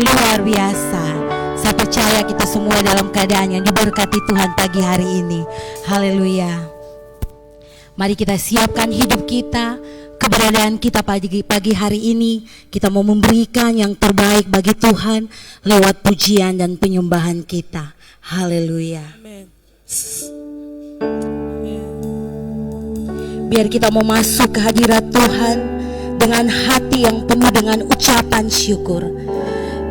luar biasa. Saya percaya kita semua dalam keadaan yang diberkati Tuhan pagi hari ini. Haleluya. Mari kita siapkan hidup kita, keberadaan kita pagi hari ini. Kita mau memberikan yang terbaik bagi Tuhan lewat pujian dan penyembahan kita. Haleluya. Biar kita mau masuk ke hadirat Tuhan dengan hati yang penuh dengan ucapan syukur.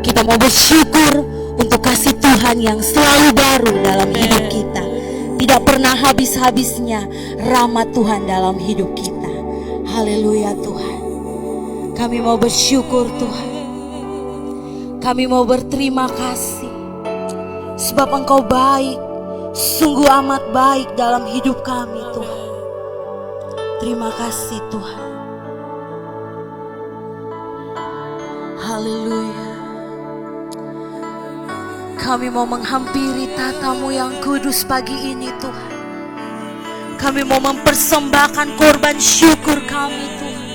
Kita mau bersyukur untuk kasih Tuhan yang selalu baru dalam hidup kita. Tidak pernah habis-habisnya rahmat Tuhan dalam hidup kita. Haleluya Tuhan. Kami mau bersyukur Tuhan. Kami mau berterima kasih. Sebab Engkau baik. Sungguh amat baik dalam hidup kami Tuhan. Terima kasih Tuhan. Haleluya. Kami mau menghampiri tata-Mu yang kudus pagi ini Tuhan. Kami mau mempersembahkan korban syukur kami Tuhan.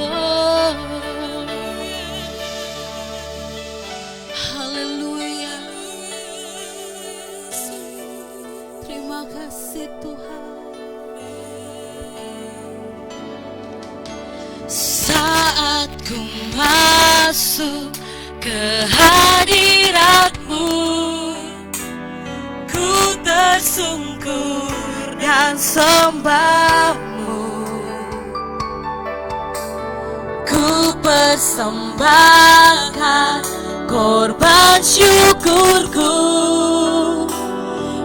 Oh, haleluya. Terima kasih Tuhan. Saat ku masuk ke hadirat-Mu, ku tersungkur dan sembah-Mu. Ku persembahkan korban syukurku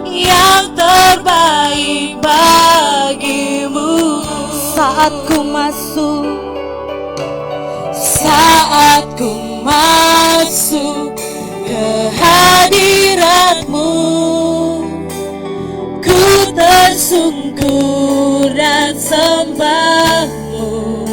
yang terbaik bagi-Mu. Saat ku masuk ke hadirat-Mu, ku tersungkur dan sembah-Mu.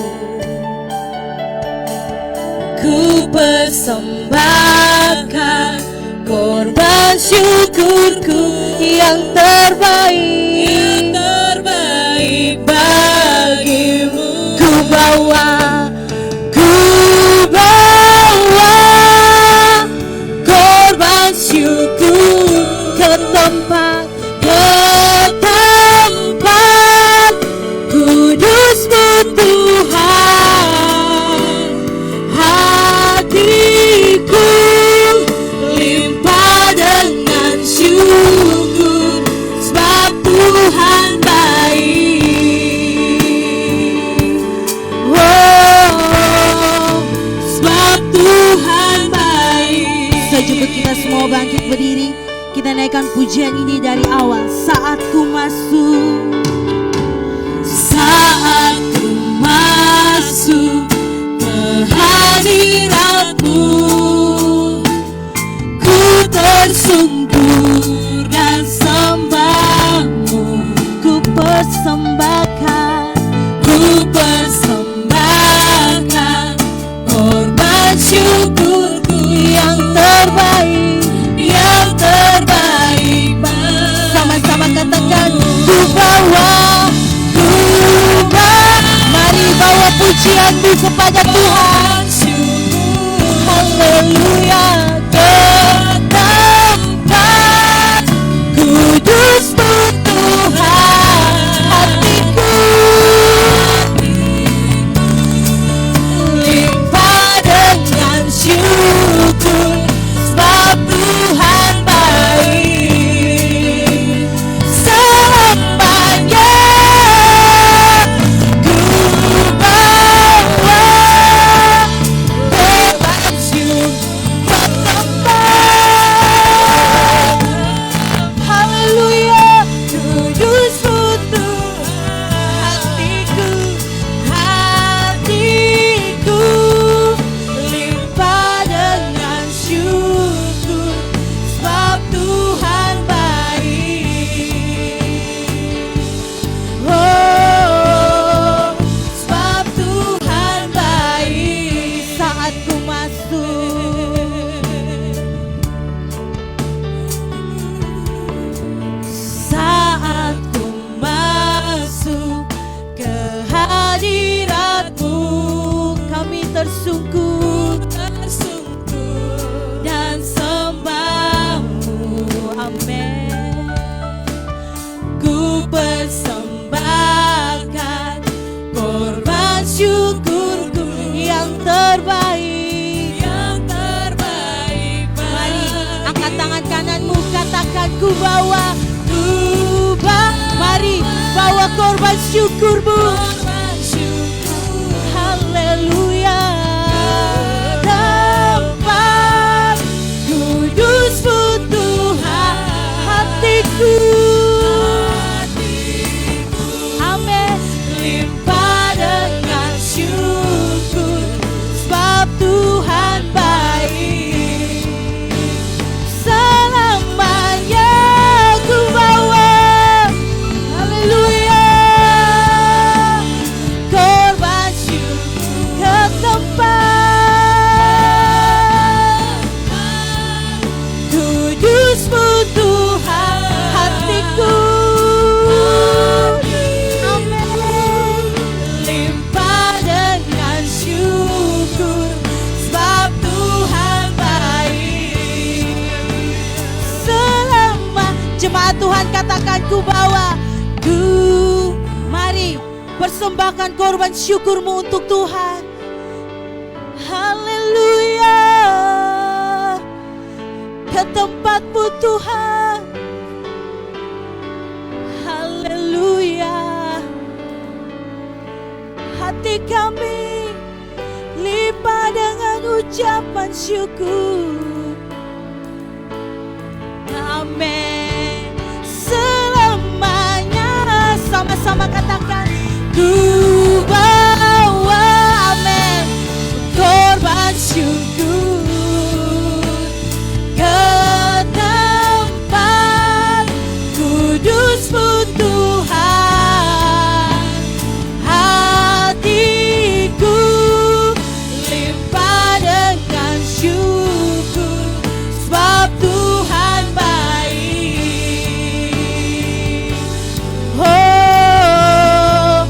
Ku persembahkan korban syukurku yang terbaik bagi-Mu. Ku bawa korban syukur ke tempat kudus-Mu Tuhan. Hatiku limpah dengan syukur sebab Tuhan baik. Oh, sebab Tuhan baik. Sejubut kita semua bangkit berdiri. Kita naikkan pujian ini dari awal. Saat ku masuk ke hadirat-Mu, ku tersungkur dan sembah-Mu. Ku persembahkan korban syukurku yang terbaik. Sama-sama katakan, ku bawa. Mari bawa pujianmu kepada Tuhan. Haleluya. Ke tempat kudus-Mu Tuhan. Hatiku limpah dengan syukur sebab Tuhan baik. Selamanya ku bawa korban syukur ke tempat. Haleluya. Kudus-Mu Tuhan. Hatiku limpah dengan syukur sebab Tuhan baik. Oh, sebab Tuhan baik. Saat ku masuk ke hadirat-Mu, kami tersungkur terbaik. Mari angkat tangan kananmu, katakan ku bawa, mari bawa korban syukurmu. Haleluya. Tempat kudusmu Tuhan, hatiku. Amin. Limpah dengan syukur, sebab Tuhan baik. Selamanya ku bawa, haleluya, korban syukur ke tempat kudusmu Tuhan, hatiku. Amin. Limpah dengan syukur, sebab Tuhan baik. Selama jemaat Tuhan katakan ku bawa, mari persembahkan korban syukurmu untuk Tuhan. Haleluya. Ke tempatmu Tuhan. Haleluya. Hati kami limpah dengan ucapan syukur. Amin. Selamanya sama-sama katakan ku bawa, amin, korban syukur ke tempat kudusmu Tuhan, hatiku limpah dengan syukur, sebab Tuhan baik. Oh,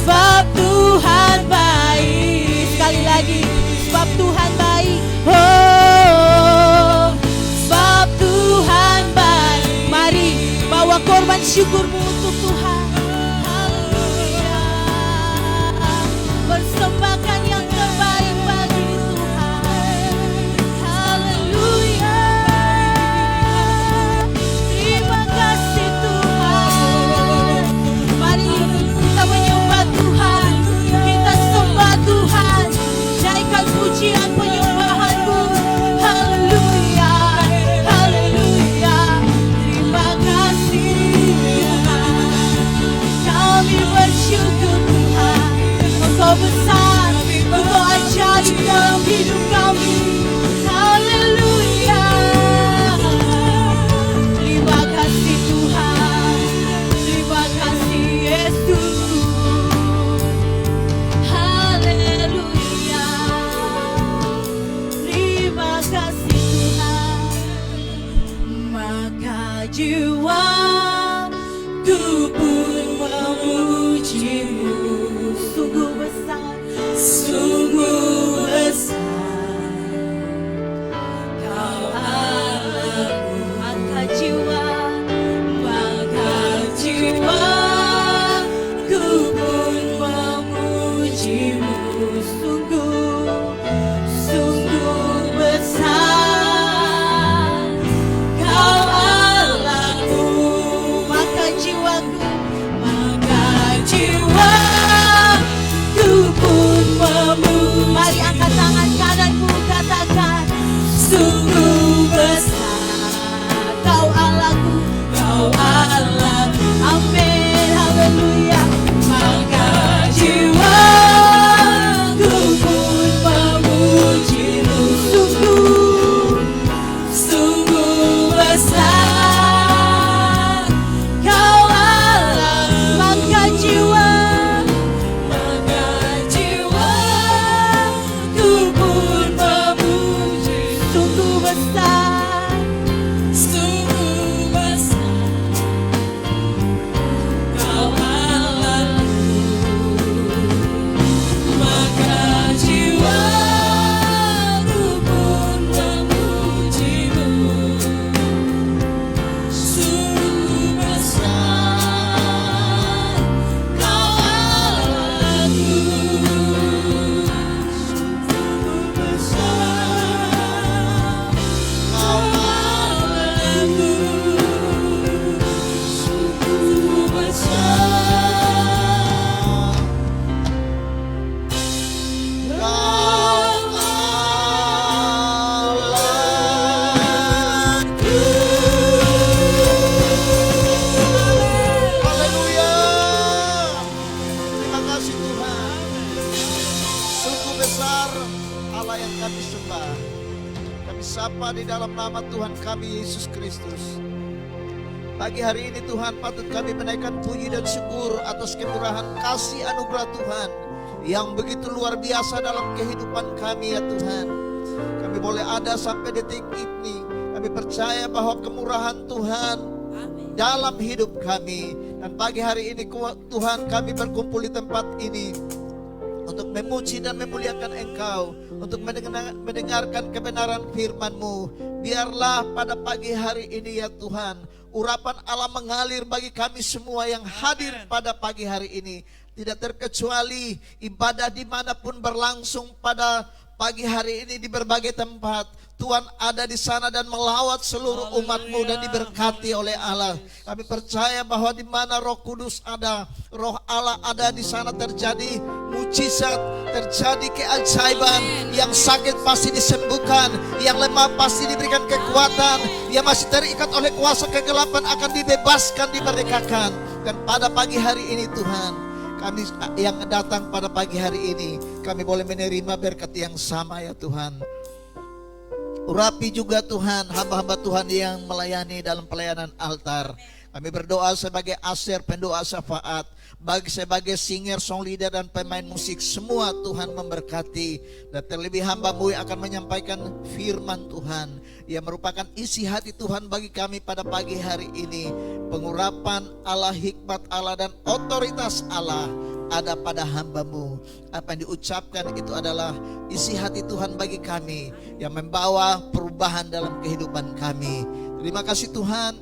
sebab Tuhan baik. Sekali lagi, sebab Tuhan baik. Oh, sebab Tuhan baik. Mari bawa korban syukurmu untuk Tuhan. Haleluya. Persembahkan yang terbaik bagi Tuhan. Haleluya. Terima kasih Tuhan. Mari kita menyembah Tuhan. Kita sembah Tuhan. Naikkan pujian penyembahanmu. Haleluya. Haleluya. Terima kasih Tuhan. besar Allah yang kami sembah. Kami sapa di dalam nama Tuhan kami Yesus Kristus. Pagi hari ini Tuhan, patut kami menaikkan puji dan syukur atas kemurahan kasih anugerah Tuhan yang begitu luar biasa dalam kehidupan kami ya Tuhan. Kami boleh ada sampai detik ini. Kami percaya bahwa kemurahan Tuhan dalam hidup kami. Dan pagi hari ini Tuhan, kami berkumpul di tempat ini untuk memuji dan memuliakan Engkau, untuk mendengarkan kebenaran firman-Mu. Biarlah pada pagi hari ini ya Tuhan, urapan Allah mengalir bagi kami semua yang hadir pada pagi hari ini. Tidak terkecuali ibadah dimanapun berlangsung pada pagi hari ini di berbagai tempat. Tuhan ada di sana dan melawat seluruh umat-Mu dan diberkati oleh Allah. Kami percaya bahwa di mana Roh Kudus ada, Roh Allah ada, di sana terjadi mujizat, terjadi keajaiban. Yang sakit pasti disembuhkan, yang lemah pasti diberikan kekuatan, yang masih terikat oleh kuasa kegelapan akan dibebaskan, dimerdekakan. Dan pada pagi hari ini Tuhan, kami yang datang pada pagi hari ini, kami boleh menerima berkat yang sama ya Tuhan. Urapi juga Tuhan hamba-hamba Tuhan yang melayani dalam pelayanan altar. Kami berdoa sebagai aser pendoa syafaat, sebagai singer, song leader dan pemain musik, semua Tuhan memberkati. Dan terlebih hamba-Mu yang akan menyampaikan firman Tuhan yang merupakan isi hati Tuhan bagi kami pada pagi hari ini. Pengurapan Allah, hikmat Allah dan otoritas Allah ada pada hamba-Mu. Apa yang diucapkan itu adalah isi hati Tuhan bagi kami, yang membawa perubahan dalam kehidupan kami. Terima kasih Tuhan.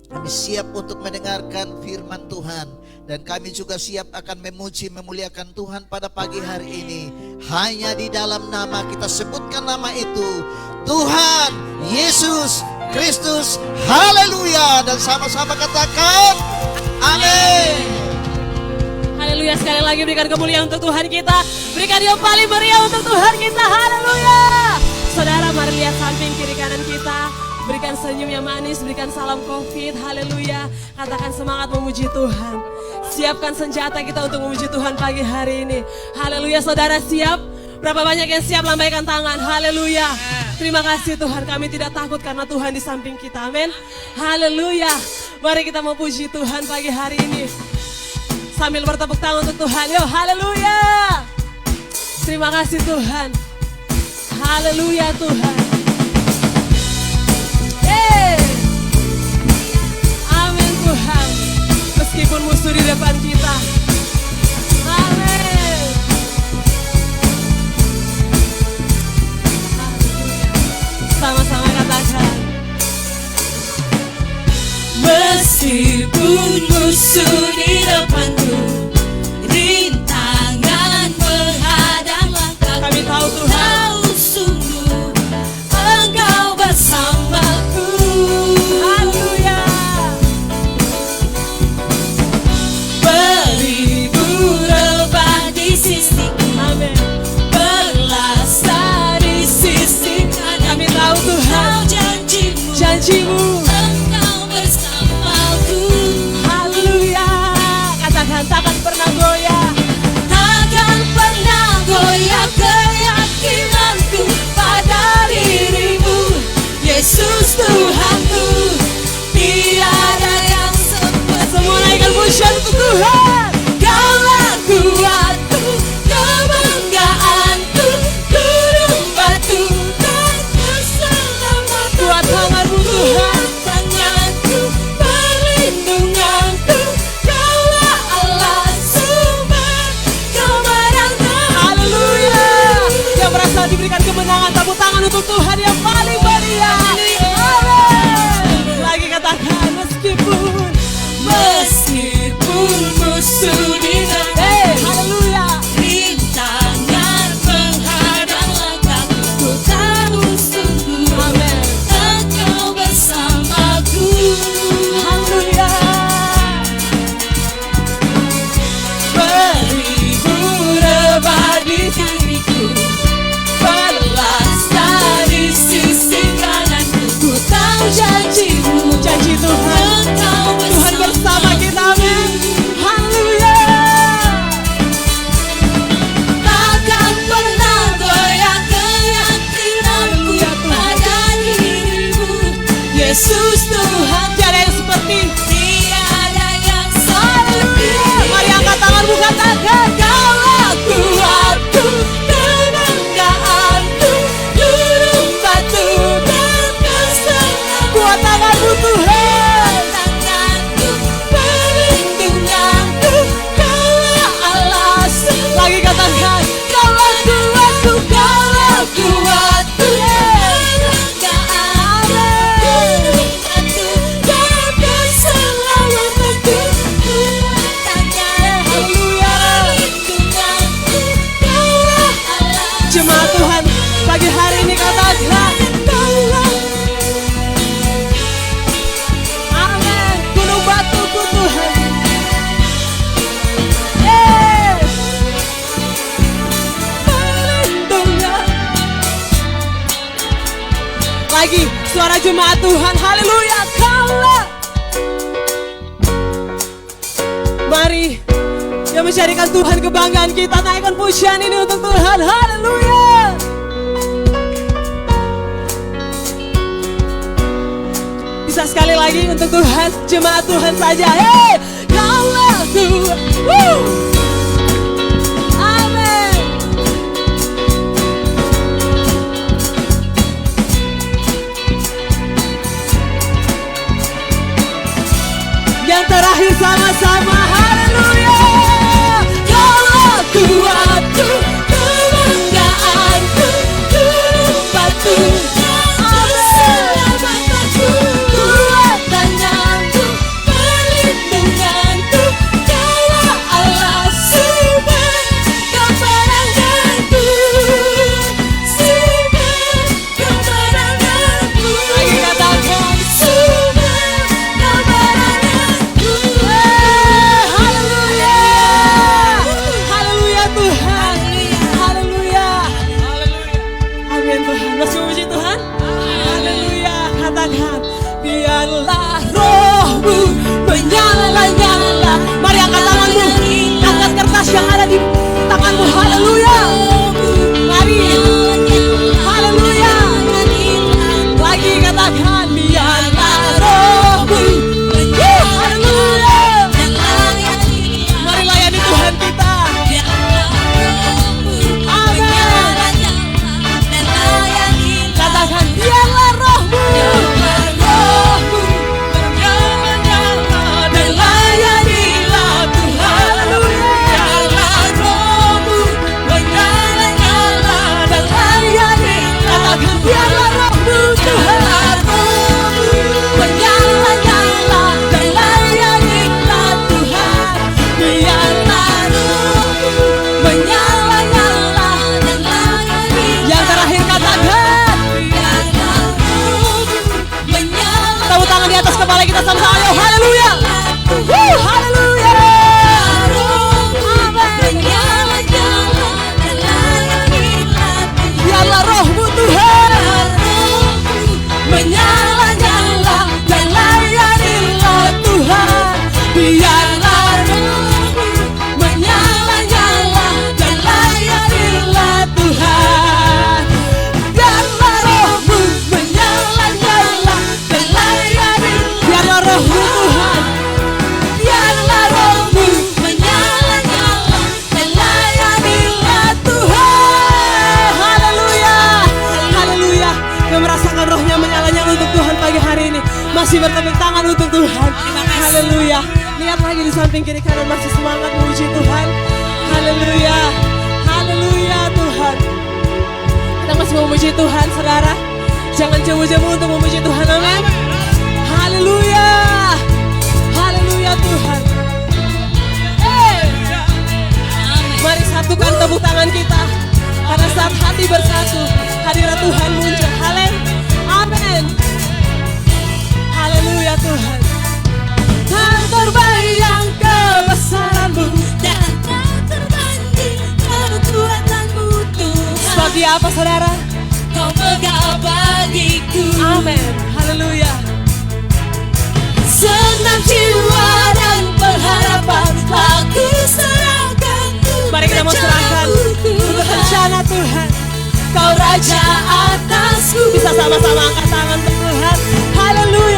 Kami siap untuk mendengarkan firman Tuhan, dan kami juga siap akan memuji memuliakan Tuhan pada pagi hari ini. Hanya di dalam nama kita sebutkan nama itu, Tuhan Yesus Kristus. Haleluya. Dan sama-sama katakan amin. Haleluya, sekali lagi berikan kemuliaan untuk Tuhan kita. Berikan yang paling meriah untuk Tuhan kita. Haleluya. Saudara, mari lihat samping kiri kanan kita. Berikan senyum yang manis, berikan salam COVID. Haleluya. Katakan semangat memuji Tuhan. Siapkan senjata kita untuk memuji Tuhan pagi hari ini. Haleluya. Saudara siap? Berapa banyak yang siap? Lambaikan tangan. Haleluya. Terima kasih Tuhan, kami tidak takut karena Tuhan di samping kita. Amin. Haleluya. Mari kita memuji Tuhan pagi hari ini sambil bertepuk tangan untuk Tuhan. Yo, haleluya. Terima kasih Tuhan. Haleluya Tuhan. Amin Tuhan. Meskipun musuh di depan kita. Amin. Sama-sama katakan. Meskipun musuh di depanku, rintangan menghadang langkahku, kami tahu Tuhan, tahu sungguh Engkau bersamaku. haleluya. Beribu rebah di sisiku, Amin. berlasa di sisi kanan. Kami tahu Tuhan, Kau janjimu, janjimu. Engkau bersamaku. Haleluya. Katakan takkan pernah goyah. Takkan pernah goyah keyakinanku pada dirimu, Yesus Tuhanku. Tiada yang seperti. Semua naikkan pujian untuk Tuhan. Kaulah kuatku, kebanggaanku, gunung batu dan keselamatanku. Kuat tanganmu Tuhan. Tanganku, perlindunganku, Kaulah Allah sumber kemenangan. Haleluya. Yang merasa diberikan kemenangan, tepuk tangan untuk Tuhan yang paling meriah. Amin. Lagi katakan, meskipun musuh di depan, haleluya. rintangan menghadang langkahku, ku tahu sungguh Amin. Engkau bersamaku. Haleluya. Beribu rebah di diriku, berlasa di Yesus Tuhan. Tiada yang seperti. Tiada yang seperti. Mari angkat tanganmu katakan. Kaulah kuatku, kebanggaanku, juru batu dan kesenangan. Kuat tanganmu Tuhan. Tanganku, perlindunganku, Kaulah alasan. Lagi katakan. Kaulah kuatku, Kaulah kuatku, kebanggaanku, juru batu dan keselamatanku. Jemaat Tuhan, pagi hari ini katakan. Amin. Gunung batuku Tuhan. Lagi suara jemaat Tuhan. Haleluya. Kaulah. Mari yang menjadikan Tuhan kebanggaan kita, naikkan pujian ini untuk Tuhan. Haleluya. Bisa sekali lagi untuk Tuhan, jemaat Tuhan saja. Hey, Kaulah Tuhan. Amin. Yang terakhir sama-sama. Haleluya. Kaulah kuatku, kebanggaanku, juru batu dan keselamatanku. Kuat tanganku, perlindunganku, Kaulah Allah sumber kemenanganku, sumber kemenanganku. Lagi katakan. Sumber kemenanganku. Haleluya. Haleluya Tuhan. Haleluya. Amin Tuhan. Masih memuji Tuhan. Haleluya. Katakan. Biarlah rohmu menyala-nyala. Mari angkat tanganmu. Angkat kertas yang ada di tanganmu. Haleluya. Mari. Haleluya. Lagi katakan. Biarlah rohmu. Haleluya. Mari layani Tuhan kita. Katakan. Biarlah rohmu. Dan layanilah Tuhan. Biarlah rohmu menyala-nyala dan layanilah. Katakan. Biarlah rohmu Tuhan. Menyala-nyala dan layanilah Tuhan. Biarlah rohmu menyala-nyala dan layanilah. Yang terakhir katakan. Biarlah rohmu menyala. Tepuk tangan di atas kepala kita sama-sama. Ayo, haleluya. Haleluya. Biarlah rohmu Tuhan. Menyala-nyala dan layanilah Tuhan. Biarlah rohmu menyala-nyala dan layanilah Tuhan. Biarlah rohmu menyala-nyala dan layanilah. Biarlah rohmu Tuhan. Biarlah rohmu menyala-nyala dan layanilah Tuhan. Haleluya. Haleluya. Yang merasakan rohnya menyala-nyala untuk Tuhan pagi hari ini, masih bertepuk tangan untuk Tuhan. Haleluya. Lihat lagi di samping kiri kanan, masih semangat memuji Tuhan. Haleluya. Haleluya Tuhan. Kita masih memuji Tuhan, saudara. Jangan jemu-jemu untuk memuji Tuhan. Amin. Haleluya. Haleluya Tuhan. Mari satukan tepuk tangan kita. Karena saat hati bersatu, hadirat Tuhan muncul. Amin. Haleluya Tuhan. Tak terbayang kebesaranmu dan tak terbanding kekuatanmu Tuhan. Sebab dia apa saudara? Kau megah bagiku. Amin. Haleluya. Senang jiwa dan pengharapan aku serahkan. Mari kita mau serahkan untuk rencana Tuhan. Kau raja atasku. Bisa sama-sama angkat tangan untuk Tuhan. Haleluya.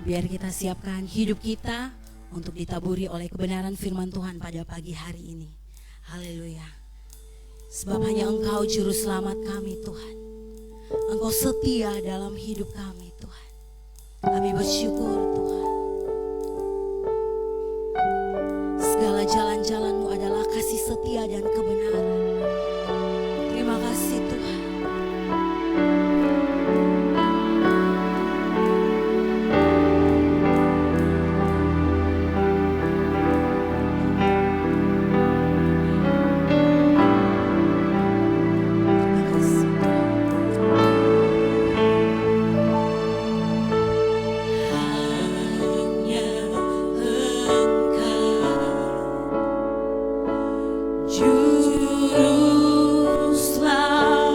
Biar kita siapkan hidup kita untuk ditaburi oleh kebenaran firman Tuhan pada pagi hari ini. Haleluya. Sebab hanya Engkau juru selamat kami Tuhan. Engkau setia dalam hidup kami Tuhan. Kami bersyukur Tuhan. Segala jalan-jalan-Mu adalah kasih setia dan kebenaran. Terima kasih Tuhan. Juru selamat.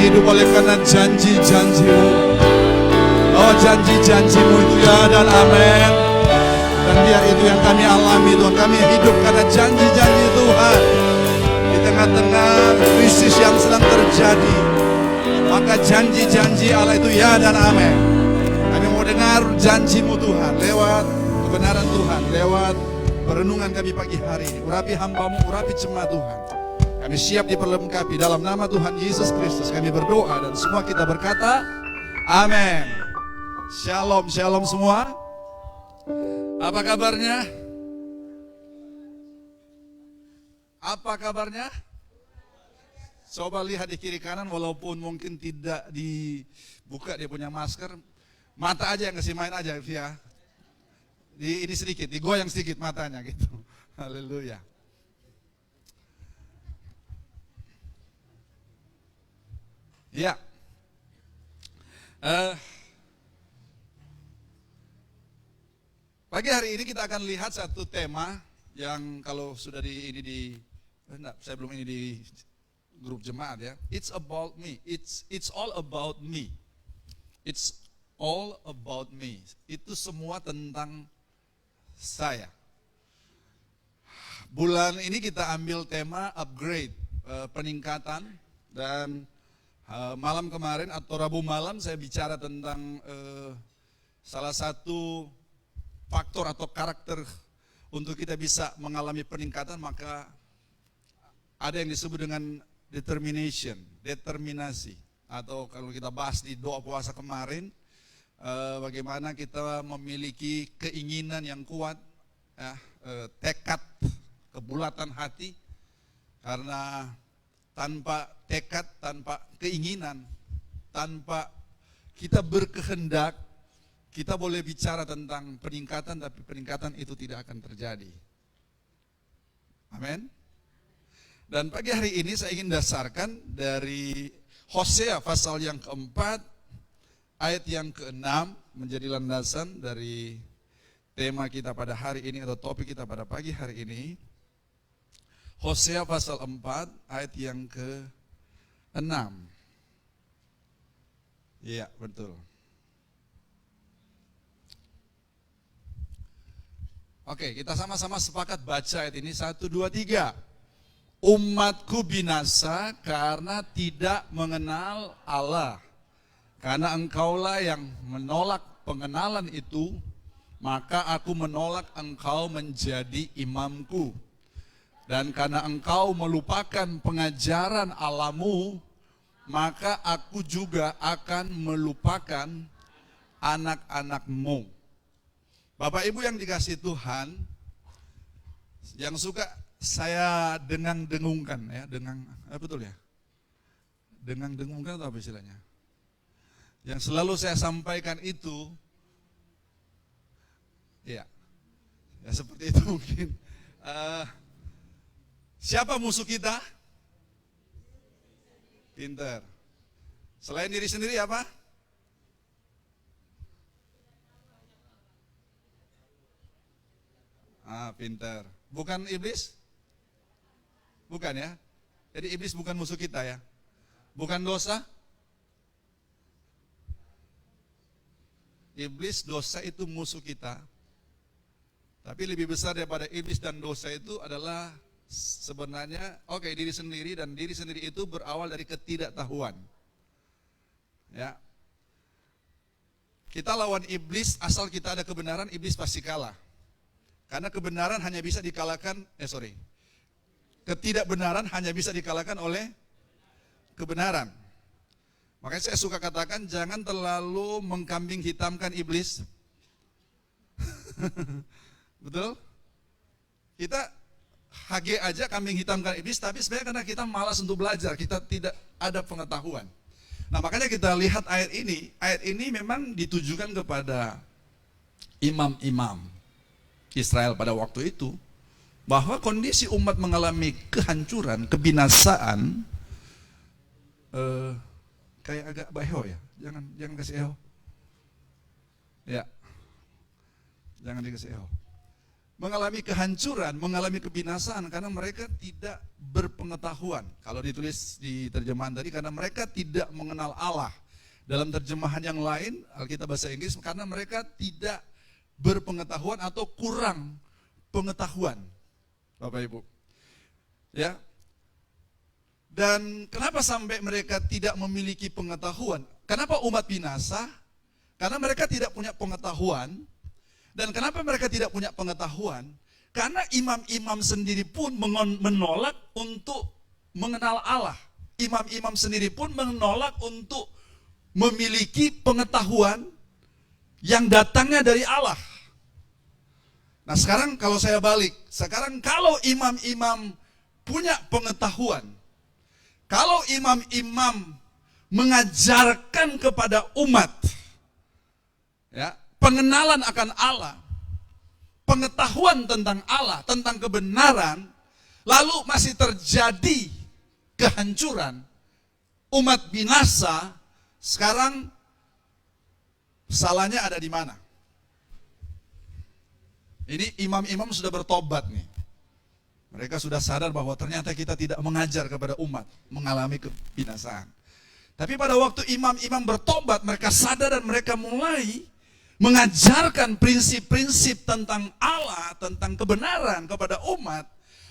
hidup oleh karena janji-janji-Mu. Oh, janji-janji-Mu itu ya dan amin. Dan biar itu yang kami alami Tuhan. Kami hidup karena janji-janji Tuhan. Di tengah-tengah krisis yang sedang terjadi, maka janji-janji Allah itu ya dan amin. Kami mau dengar janji-Mu Tuhan lewat kebenaran Tuhan, lewat perenungan kami pagi hari ini. Urapi hamba-Mu, urapi jemaat Tuhan. Kami siap diperlengkapi dalam nama Tuhan Yesus Kristus. Kami berdoa dan semua kita berkata amin. Shalom, shalom semua. Apa kabarnya? Apa kabarnya? Coba lihat di kiri kanan, walaupun mungkin tidak dibuka dia punya masker, mata aja yang kasih main aja via. Ini sedikit, digoyang sedikit matanya gitu. Haleluya. Ya. Pagi hari ini kita akan lihat satu tema yang kalau sudah saya belum ini di grup jemaat ya. It's about me. It's all about me. It's all about me. Itu semua tentang saya. Bulan ini kita ambil tema upgrade, peningkatan, dan malam kemarin atau Rabu malam saya bicara tentang salah satu faktor atau karakter untuk kita bisa mengalami peningkatan, maka ada yang disebut dengan determinasi, atau kalau kita bahas di doa puasa kemarin, bagaimana kita memiliki keinginan yang kuat, tekad, kebulatan hati, karena tanpa tekad, tanpa keinginan, tanpa kita berkehendak, kita boleh bicara tentang peningkatan, tapi peningkatan itu tidak akan terjadi. Amin. Dan pagi hari ini saya ingin dasarkan dari Hosea pasal yang keempat, ayat yang keenam, menjadi landasan dari tema kita pada hari ini atau topik kita pada pagi hari ini. Hosea pasal 4 ayat yang ke-6. Iya, betul. Oke, kita sama-sama sepakat baca ayat ini. 1, 2, 3. Umatku binasa karena tidak mengenal Allah. Karena engkaulah yang menolak pengenalan itu, maka aku menolak engkau menjadi imamku. Dan karena engkau melupakan pengajaran Allahmu, maka aku juga akan melupakan anak-anakmu. Bapak Ibu yang dikasihi Tuhan, yang suka saya dengung-dengungkan ya, betul ya? Dengung-dengungkan atau apa istilahnya? Yang selalu saya sampaikan itu, ya seperti itu mungkin. Siapa musuh kita? Pinter. Selain diri sendiri apa? Pinter. Bukan iblis? Bukan ya? Jadi iblis bukan musuh kita ya? Bukan dosa? Iblis, dosa itu musuh kita. Tapi lebih besar daripada iblis dan dosa itu adalah sebenarnya diri sendiri, dan diri sendiri itu berawal dari ketidaktahuan. Ya. Kita lawan iblis, asal kita ada kebenaran, iblis pasti kalah. Karena kebenaran hanya bisa dikalahkan, ketidakbenaran hanya bisa dikalahkan oleh kebenaran. Makanya saya suka katakan, jangan terlalu mengkambing hitamkan iblis. Betul? Kita HG aja kambing hitamkan iblis, tapi sebenarnya karena kita malas untuk belajar, kita tidak ada pengetahuan. Nah, makanya kita lihat ayat ini memang ditujukan kepada imam-imam Israel pada waktu itu, bahwa kondisi umat mengalami kehancuran, kebinasaan, kayak agak bayo ya, jangan kasih eho. Ya, jangan dikasih eho. mengalami kehancuran, mengalami kebinasaan karena mereka tidak berpengetahuan. Kalau ditulis di terjemahan tadi, karena mereka tidak mengenal Allah. Dalam terjemahan yang lain, Alkitab bahasa Inggris, karena mereka tidak berpengetahuan atau kurang pengetahuan. Bapak Ibu. Ya. Dan kenapa sampai mereka tidak memiliki pengetahuan? Kenapa umat binasa? Karena mereka tidak punya pengetahuan. Dan kenapa mereka tidak punya pengetahuan? Karena imam-imam sendiri pun menolak untuk mengenal Allah. Imam-imam sendiri pun menolak untuk memiliki pengetahuan yang datangnya dari Allah. Nah sekarang kalau saya balik, sekarang kalau imam-imam punya pengetahuan, kalau imam-imam mengajarkan kepada umat, ya, pengenalan akan Allah, pengetahuan tentang Allah, tentang kebenaran, lalu masih terjadi kehancuran, umat binasa, sekarang salahnya ada di mana? Ini imam-imam sudah bertobat nih. Mereka sudah sadar bahwa ternyata kita tidak mengajar kepada umat, mengalami kebinasaan. Tapi pada waktu imam-imam bertobat, mereka sadar dan mereka mulai mengajarkan prinsip-prinsip tentang Allah, tentang kebenaran kepada umat.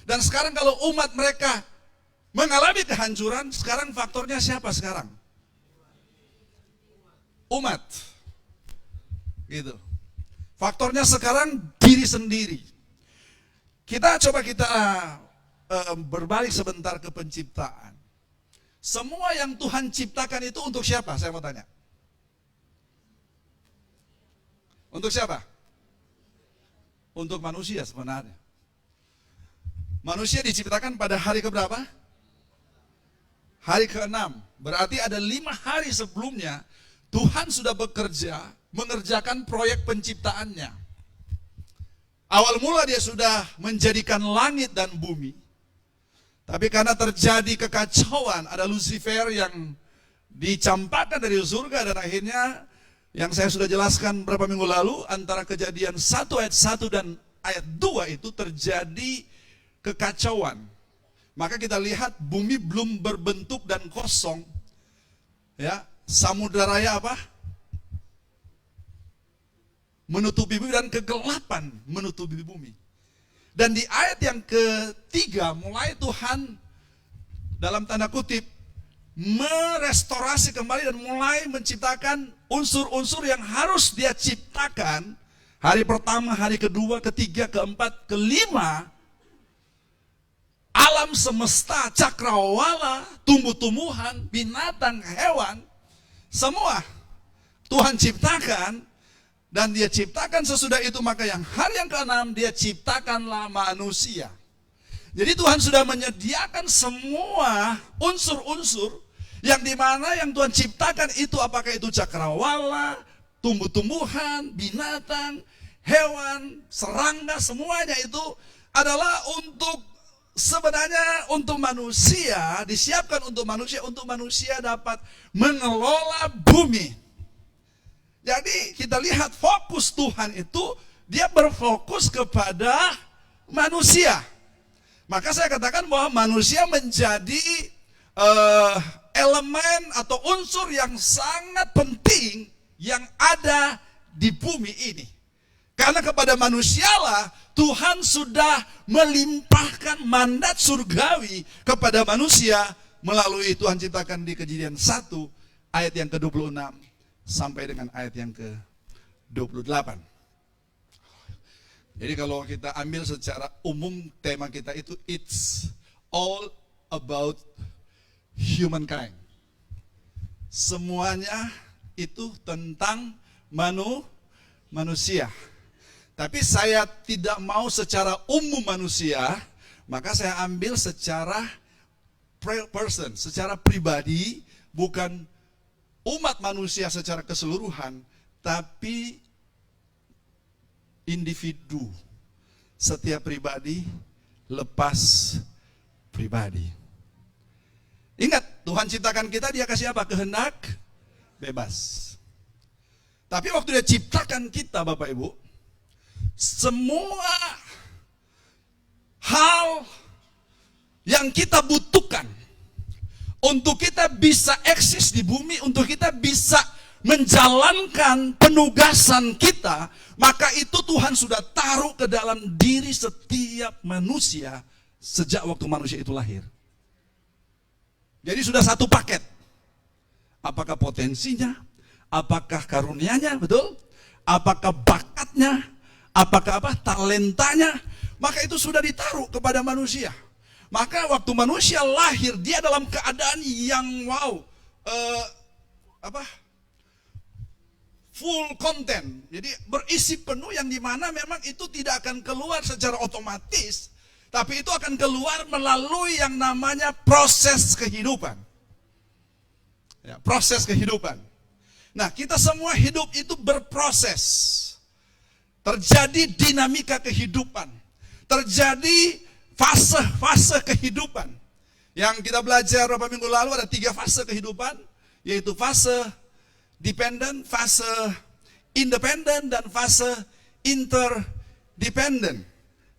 Dan sekarang kalau umat mereka mengalami kehancuran, sekarang faktornya siapa sekarang? Umat. Gitu. Faktornya sekarang diri sendiri. Kita berbalik sebentar ke penciptaan. Semua yang Tuhan ciptakan itu untuk siapa? Saya mau tanya. Untuk siapa? Untuk manusia sebenarnya. Manusia diciptakan pada hari keberapa? Hari ke-6. Berarti ada 5 hari sebelumnya Tuhan sudah bekerja mengerjakan proyek penciptaannya. Awal mula dia sudah menjadikan langit dan bumi. Tapi karena terjadi kekacauan, ada Lucifer yang dicampakkan dari surga dan akhirnya yang saya sudah jelaskan beberapa minggu lalu, antara Kejadian 1 ayat 1 dan ayat 2 itu terjadi kekacauan. Maka kita lihat bumi belum berbentuk dan kosong. Ya, samudra raya apa? Menutupi bumi dan kegelapan menutupi bumi. Dan di ayat yang ketiga mulai Tuhan dalam tanda kutip merestorasi kembali dan mulai menciptakan unsur-unsur yang harus dia ciptakan. Hari pertama, hari kedua, ketiga, keempat, kelima. Alam semesta, cakrawala, tumbuh-tumbuhan, binatang, hewan, semua Tuhan ciptakan. Dan dia ciptakan sesudah itu, maka yang hari yang ke-6 dia ciptakanlah manusia. Jadi Tuhan sudah menyediakan semua unsur-unsur yang dimana yang Tuhan ciptakan itu, apakah itu cakrawala, tumbuh-tumbuhan, binatang, hewan, serangga, semuanya itu adalah untuk sebenarnya untuk manusia, disiapkan untuk manusia dapat mengelola bumi. Jadi kita lihat fokus Tuhan itu, dia berfokus kepada manusia. Maka saya katakan bahwa manusia menjadi elemen atau unsur yang sangat penting yang ada di bumi ini. Karena kepada manusialah Tuhan sudah melimpahkan mandat surgawi kepada manusia melalui Tuhan ciptakan di Kejadian 1 ayat yang ke-26. Sampai dengan ayat yang ke-28. Jadi kalau kita ambil secara umum tema kita itu it's all about humankind. Semuanya itu tentang manusia. Tapi saya tidak mau secara umum manusia, maka saya ambil secara person, secara pribadi, bukan umat manusia secara keseluruhan, tapi individu, setiap pribadi lepas pribadi. Ingat, Tuhan ciptakan kita, dia kasih apa? Kehendak bebas. Tapi waktu dia ciptakan kita, Bapak Ibu, semua hal yang kita butuhkan untuk kita bisa eksis di bumi, untuk kita bisa menjalankan penugasan kita, maka itu Tuhan sudah taruh ke dalam diri setiap manusia sejak waktu manusia itu lahir. Jadi sudah satu paket. Apakah potensinya, apakah karunianya, betul? Apakah bakatnya, apakah talentanya, maka itu sudah ditaruh kepada manusia. Maka waktu manusia lahir, dia dalam keadaan yang full content. Jadi berisi penuh yang dimana memang itu tidak akan keluar secara otomatis, tapi itu akan keluar melalui yang namanya proses kehidupan. Ya, proses kehidupan. Nah, kita semua hidup itu berproses. Terjadi dinamika kehidupan. Terjadi fase-fase kehidupan. Yang kita belajar beberapa minggu lalu ada 3 fase kehidupan, yaitu fase dependent, fase independent, dan fase interdependent.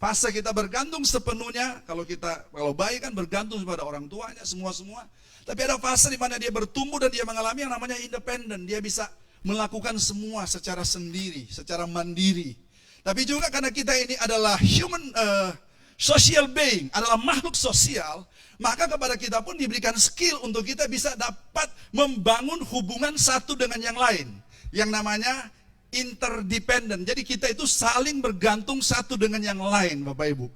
Fase kita bergantung sepenuhnya, kalau bayi kan bergantung kepada orang tuanya, semua. Tapi ada fase di mana dia bertumbuh dan dia mengalami yang namanya independent. Dia bisa melakukan semua secara sendiri, secara mandiri. Tapi juga karena kita ini adalah social being, adalah makhluk sosial, maka kepada kita pun diberikan skill untuk kita bisa dapat membangun hubungan satu dengan yang lain, yang namanya interdependent. Jadi kita itu saling bergantung satu dengan yang lain, Bapak Ibu.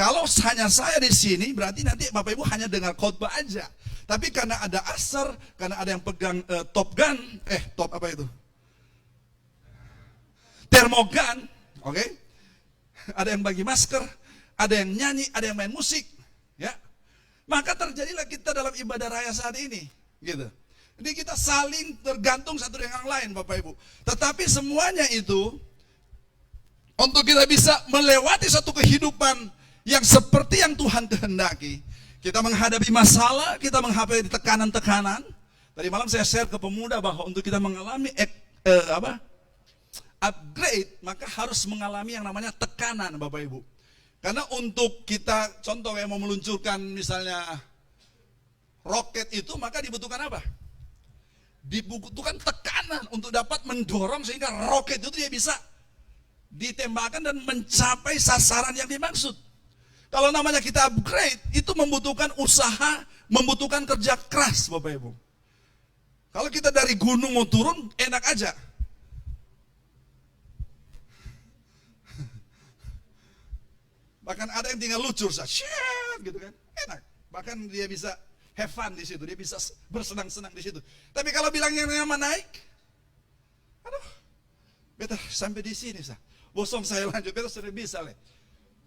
Kalau hanya saya di sini, berarti nanti Bapak Ibu hanya dengar khotbah aja. Tapi karena ada Asar, karena ada yang pegang termogan, oke? Ada yang bagi masker, ada yang nyanyi, ada yang main musik, ya. Maka terjadilah kita dalam ibadah raya saat ini, gitu. Jadi kita saling tergantung satu dengan yang lain, Bapak Ibu. Tetapi semuanya itu untuk kita bisa melewati satu kehidupan yang seperti yang Tuhan kehendaki. Kita menghadapi masalah, kita menghadapi tekanan-tekanan. Tadi malam saya share ke pemuda bahwa untuk kita mengalami upgrade, maka harus mengalami yang namanya tekanan, Bapak Ibu. Karena untuk kita, contoh yang mau meluncurkan misalnya roket itu, maka dibutuhkan apa? Dibutuhkan tekanan untuk dapat mendorong sehingga roket itu dia bisa ditembakkan dan mencapai sasaran yang dimaksud. Kalau namanya kita upgrade, itu membutuhkan usaha, membutuhkan kerja keras, Bapak Ibu. Kalau kita dari gunung mau turun, enak aja. Bahkan ada yang tinggal lucur saja, gitu kan, enak. Bahkan dia bisa have fun di situ, dia bisa bersenang-senang di situ. Tapi kalau bilang yang nama naik, aduh, better sampai di sini sah. Bosong saya lanjut, better sudah bisa leh.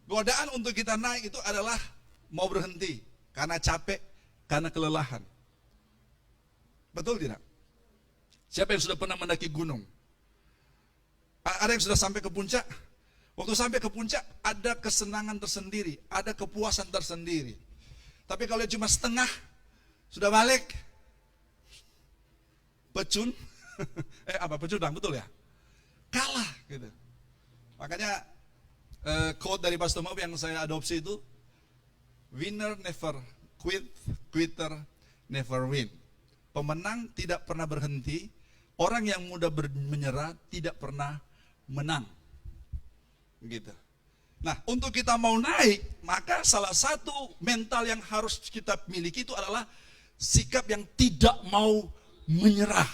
Godaan untuk kita naik itu adalah mau berhenti karena capek, karena kelelahan. Betul tidak? Siapa yang sudah pernah mendaki gunung? Ada yang sudah sampai ke puncak? Waktu sampai ke puncak ada kesenangan tersendiri, ada kepuasan tersendiri. Tapi kalau cuma setengah, sudah balik, pecun, pecundang, betul ya? Kalah gitu. Makanya quote dari Pastor Mob yang saya adopsi itu, winner never quit, quitter never win. Pemenang tidak pernah berhenti, orang yang mudah menyerah tidak pernah menang. Gitu. Nah, untuk kita mau naik, maka salah satu mental yang harus kita miliki itu adalah sikap yang tidak mau menyerah.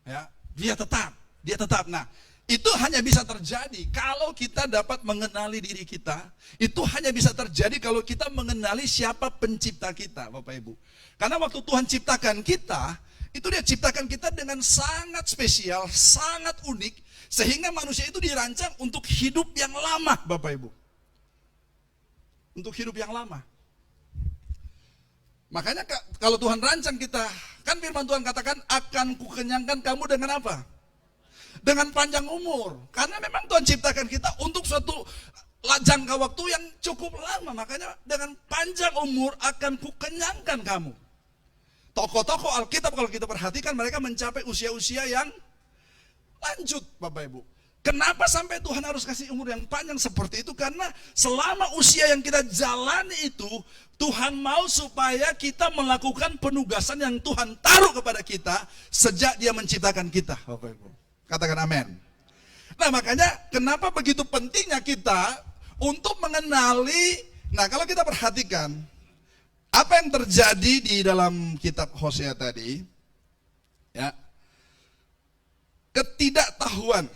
Ya, dia tetap. Nah, itu hanya bisa terjadi kalau kita dapat mengenali diri kita. Itu hanya bisa terjadi kalau kita mengenali siapa pencipta kita, Bapak Ibu. Karena waktu Tuhan ciptakan kita, itu dia ciptakan kita dengan sangat spesial, sangat unik. Sehingga manusia itu dirancang untuk hidup yang lama, Bapak Ibu. Untuk hidup yang lama. Makanya kalau Tuhan rancang kita, kan firman Tuhan katakan, akan kukenyangkan kamu dengan apa? Dengan panjang umur. Karena memang Tuhan ciptakan kita untuk suatu jangka waktu yang cukup lama. Makanya dengan panjang umur akan kukenyangkan kamu. Tokoh-tokoh Alkitab kalau kita perhatikan, mereka mencapai usia-usia yang lanjut, Bapak Ibu. Kenapa sampai Tuhan harus kasih umur yang panjang seperti itu? Karena selama usia yang kita jalani itu, Tuhan mau supaya kita melakukan penugasan yang Tuhan taruh kepada kita sejak Dia menciptakan kita. Katakan amin. Nah, makanya kenapa begitu pentingnya kita untuk mengenali. Nah, kalau kita perhatikan apa yang terjadi di dalam kitab Hosea tadi, ya, ketidaktahuan.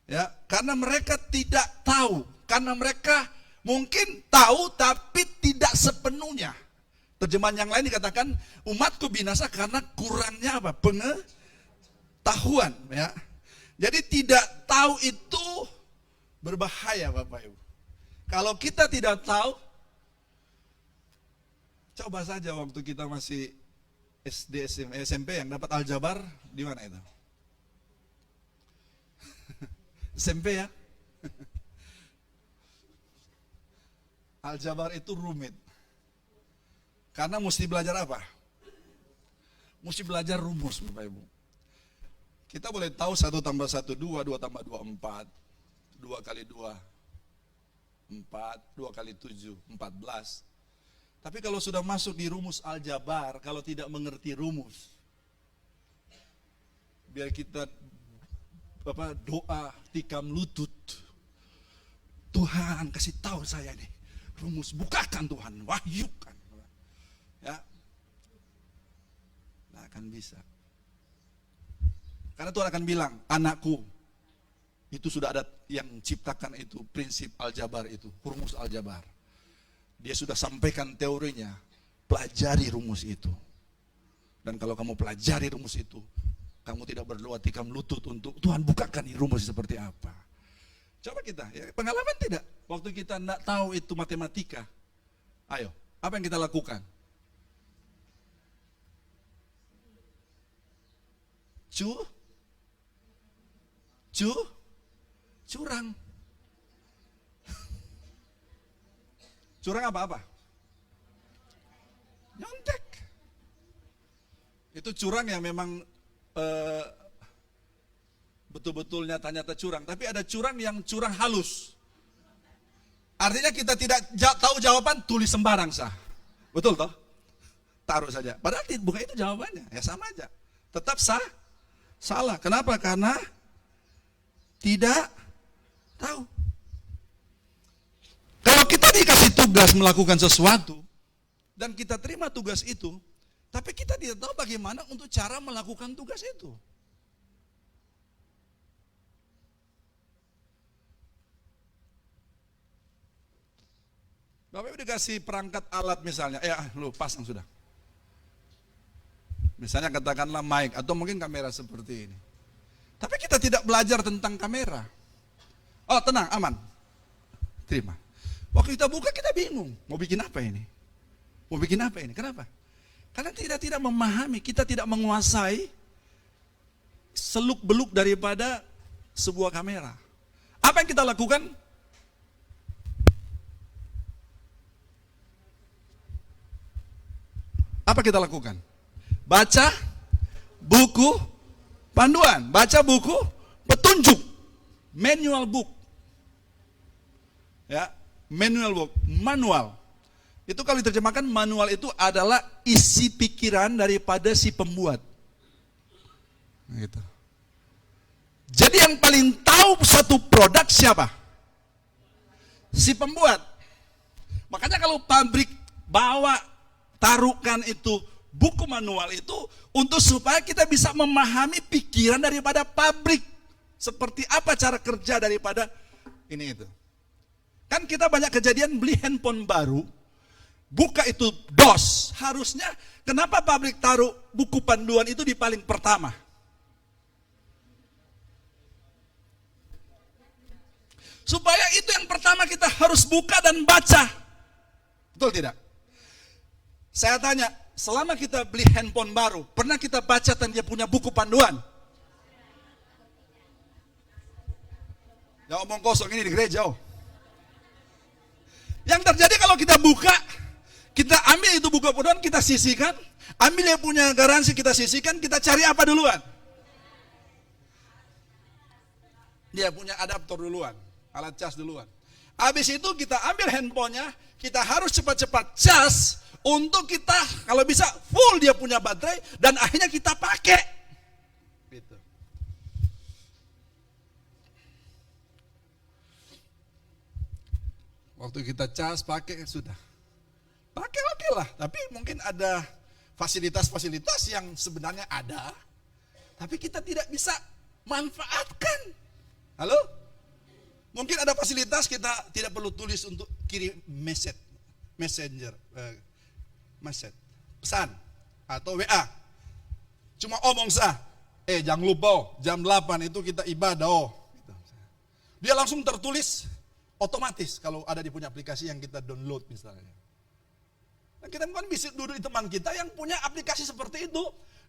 Ya, karena mereka tidak tahu, karena mereka mungkin tahu tapi tidak sepenuhnya. Terjemahan yang lain dikatakan umatku binasa karena kurangnya apa? Pengetahuan, ya. Jadi tidak tahu itu berbahaya, Bapak Ibu. Kalau kita tidak tahu, coba saja waktu kita masih SD, SMP yang dapat aljabar di mana itu? SMP ya. Aljabar itu rumit. Karena mesti belajar apa? Mesti belajar rumus, Bapak Ibu. Kita boleh tahu 1 tambah 1, 2, 2 tambah 2, 4. 2 kali 2, 4, 2 kali 7, 14. Tapi kalau sudah masuk di rumus aljabar, kalau tidak mengerti rumus, biar kita doa tikam lutut, Tuhan kasih tahu saya nih rumus, bukakan Tuhan, wahyukan, ya, nah akan bisa. Karena Tuhan akan bilang, anakku, itu sudah ada yang ciptakan itu prinsip aljabar itu, rumus aljabar. Dia sudah sampaikan teorinya, pelajari rumus itu. Dan kalau kamu pelajari rumus itu, kamu tidak berdoa tikam lutut untuk Tuhan bukakan rumus seperti apa. Coba kita, ya, pengalaman tidak? Waktu kita tidak tahu itu matematika, ayo, apa yang kita lakukan? Curang. Curang apa-apa? Nyontek. Itu curang yang memang betul-betul nyata-nyata curang. Tapi ada curang yang curang halus. Artinya kita tidak tahu jawaban, tulis sembarang sah. Betul toh? Taruh saja. Padahal bukan itu jawabannya. Ya sama aja. Tetap salah. Kenapa? Karena tidak tahu. Kalau kita dikasih tugas melakukan sesuatu, dan kita terima tugas itu, tapi kita tidak tahu bagaimana untuk cara melakukan tugas itu. Bapak Ibu dikasih perangkat alat misalnya, lu pasang sudah. Misalnya katakanlah mic atau mungkin kamera seperti ini. Tapi kita tidak belajar tentang kamera. Oh tenang, aman. Terima. Waktu kita buka kita bingung, mau bikin apa ini? Mau bikin apa ini? Kenapa? Karena tidak memahami, kita tidak menguasai seluk-beluk daripada sebuah kamera. Apa yang kita lakukan? Apa kita lakukan? Baca buku panduan, baca buku petunjuk, manual book. Ya, manual. Itu kalau diterjemahkan manual itu adalah isi pikiran daripada si pembuat. Gitu. Jadi yang paling tahu satu produk siapa? Si pembuat. Makanya kalau pabrik taruhkan itu buku manual itu untuk supaya kita bisa memahami pikiran daripada pabrik. Seperti apa cara kerja daripada ini itu. Kan kita banyak kejadian beli handphone baru, buka itu DOS. Harusnya kenapa pabrik taruh buku panduan itu di paling pertama? Supaya itu yang pertama kita harus buka dan baca. Betul tidak? Saya tanya, selama kita beli handphone baru, pernah kita baca dan dia punya buku panduan? Jangan omong kosong ini di gereja. Yang terjadi kalau kita buka, kita ambil itu buku panduan, kita sisihkan, ambil yang punya garansi, kita sisihkan, kita cari apa duluan? dia punya adaptor duluan, alat cas duluan. Habis itu kita ambil handphonenya, kita harus cepat-cepat cas untuk kita kalau bisa full dia punya baterai dan akhirnya kita pakai. Gitu. Waktu kita cas pakai sudah. Pakai oke lah, tapi mungkin ada fasilitas-fasilitas yang sebenarnya ada, tapi kita tidak bisa manfaatkan. Halo? Mungkin ada fasilitas kita tidak perlu tulis untuk kirim messenger, pesan atau WA. Cuma omong sah. Jangan lupa jam 8 itu kita ibadah. Dia langsung tertulis otomatis kalau ada di punya aplikasi yang kita download misalnya. Nah, kita bukan bisa duduk di teman kita yang punya aplikasi seperti itu.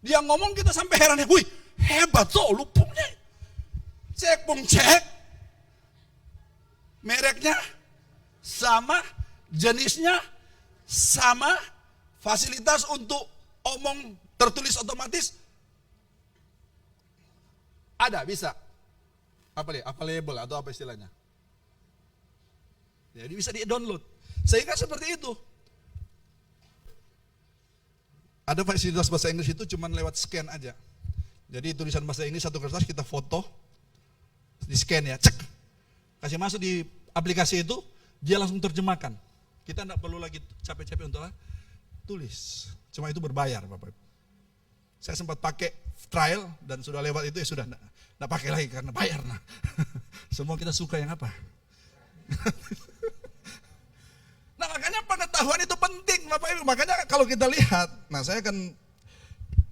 Dia ngomong kita sampai heran, wih hebat so lu punya. Cek. Mereknya sama, jenisnya sama, fasilitas untuk omong tertulis otomatis ada, bisa. Available atau apa istilahnya. Jadi bisa di-download. Sehingga seperti itu. Ada fasilitas bahasa Inggris itu cuma lewat scan aja. Jadi tulisan bahasa Inggris satu kertas kita foto, di scan ya, cek. Kasih masuk di aplikasi itu, dia langsung terjemahkan. Kita tidak perlu lagi capek-capek untuk tulis. Cuma itu berbayar Bapak. Saya sempat pakai trial dan sudah lewat itu ya sudah tidak pakai lagi karena bayar. Nah. Semua kita suka yang apa? Nah makanya pengetahuan itu penting Bapak Ibu. Makanya kalau kita lihat, nah saya akan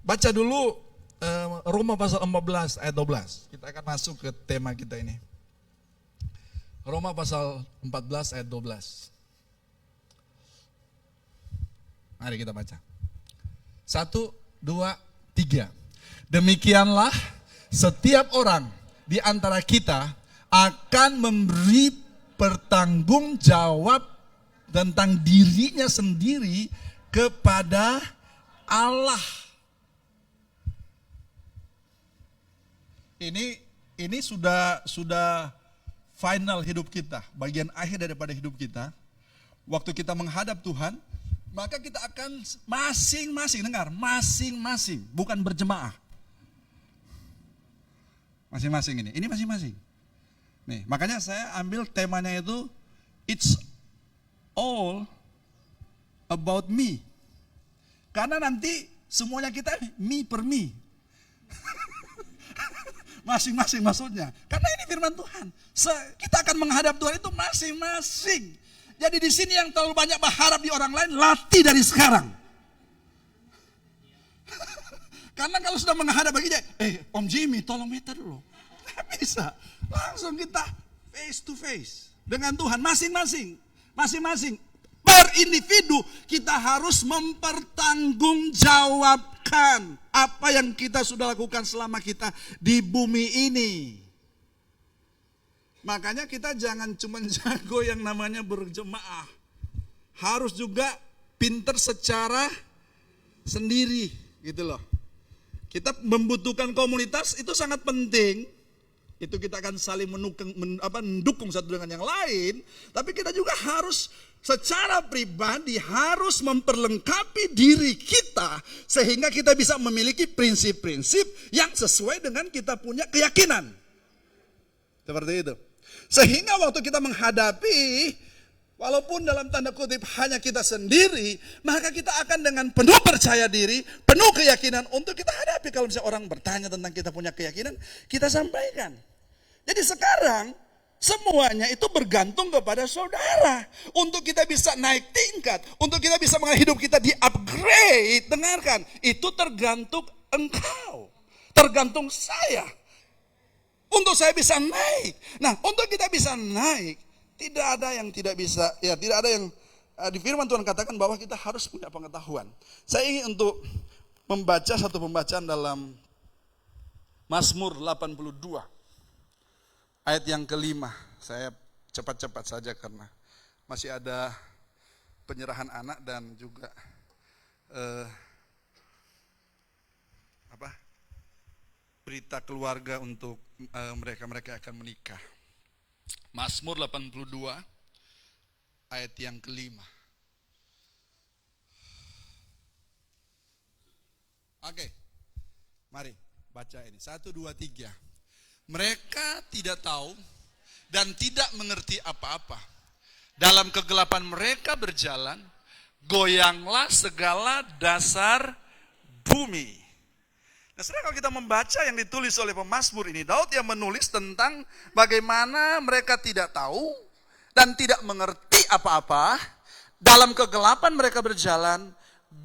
baca dulu Roma pasal 14 ayat 12. Kita akan masuk ke tema kita ini. Roma pasal 14 ayat 12. Mari kita baca. 1, 2, 3. Demikianlah setiap orang di antara kita akan memberi pertanggungjawab tentang dirinya sendiri kepada Allah. Ini sudah final hidup kita, bagian akhir daripada hidup kita. Waktu kita menghadap Tuhan, maka kita akan masing-masing, dengar, masing-masing, bukan berjemaah. Masing-masing ini masing-masing. Nih, makanya saya ambil temanya itu it's all about me. Karena nanti semuanya kita me per me. Masing-masing maksudnya. Karena ini firman Tuhan. Kita akan menghadap Tuhan itu masing-masing. Jadi di sini yang terlalu banyak berharap di orang lain, latih dari sekarang. Karena kalau sudah menghadap bagi dia, Om Jimmy tolong minta dulu. Tidak bisa. Langsung kita face to face dengan Tuhan masing-masing. Masing-masing per individu kita harus mempertanggungjawabkan apa yang kita sudah lakukan selama kita di bumi ini. Makanya kita jangan cuma jago yang namanya berjemaah. Harus juga pinter secara sendiri gitu loh. Kita membutuhkan komunitas itu sangat penting. Itu kita akan saling mendukung satu dengan yang lain. Tapi kita juga harus secara pribadi harus memperlengkapi diri kita. Sehingga kita bisa memiliki prinsip-prinsip yang sesuai dengan kita punya keyakinan. Seperti itu. Sehingga waktu kita menghadapi, walaupun dalam tanda kutip hanya kita sendiri, maka kita akan dengan penuh percaya diri, penuh keyakinan untuk kita hadapi. Kalau misalnya orang bertanya tentang kita punya keyakinan, kita sampaikan. Jadi sekarang semuanya itu bergantung kepada saudara. Untuk kita bisa naik tingkat, untuk kita bisa hidup kita di upgrade, dengarkan, itu tergantung engkau, tergantung saya. Untuk saya bisa naik. Nah, untuk kita bisa naik, tidak ada yang tidak bisa, ya tidak ada yang di firman Tuhan katakan bahwa kita harus punya pengetahuan. Saya ingin untuk membaca satu pembacaan dalam Mazmur 82. Ayat yang kelima, saya cepat-cepat saja karena masih ada penyerahan anak dan juga berita keluarga untuk mereka akan menikah. Mazmur 82 ayat yang kelima. Oke, mari baca ini. 1, 2, 3. Mereka tidak tahu dan tidak mengerti apa-apa. Dalam kegelapan mereka berjalan, goyanglah segala dasar bumi. Nah, sebenarnya kalau kita membaca yang ditulis oleh pemazmur ini, Daud yang menulis tentang bagaimana mereka tidak tahu dan tidak mengerti apa-apa. Dalam kegelapan mereka berjalan,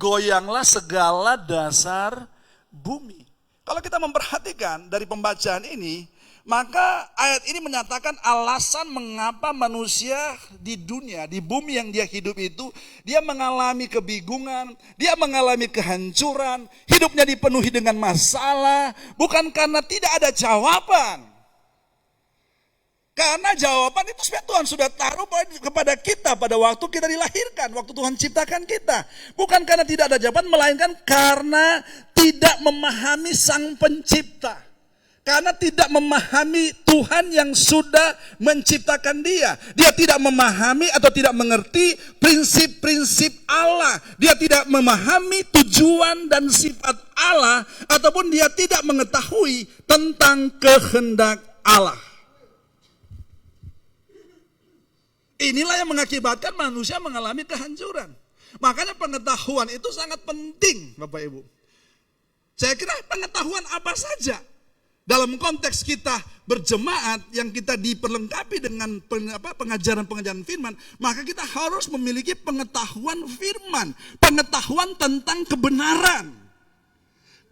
goyanglah segala dasar bumi. Kalau kita memperhatikan dari pembacaan ini, maka ayat ini menyatakan alasan mengapa manusia di dunia, di bumi yang dia hidup itu, dia mengalami kebingungan, dia mengalami kehancuran, hidupnya dipenuhi dengan masalah, bukan karena tidak ada jawaban. Karena jawaban itu sebenarnya Tuhan sudah taruh kepada kita pada waktu kita dilahirkan, waktu Tuhan ciptakan kita. Bukan karena tidak ada jawaban, melainkan karena tidak memahami Sang Pencipta. Karena tidak memahami Tuhan yang sudah menciptakan dia. Dia tidak memahami atau tidak mengerti prinsip-prinsip Allah. Dia tidak memahami tujuan dan sifat Allah. Ataupun dia tidak mengetahui tentang kehendak Allah. Inilah yang mengakibatkan manusia mengalami kehancuran. Makanya pengetahuan itu sangat penting, Bapak Ibu. Saya kira pengetahuan apa saja. Dalam konteks kita berjemaat yang kita diperlengkapi dengan pengajaran-pengajaran firman, maka kita harus memiliki pengetahuan firman, pengetahuan tentang kebenaran.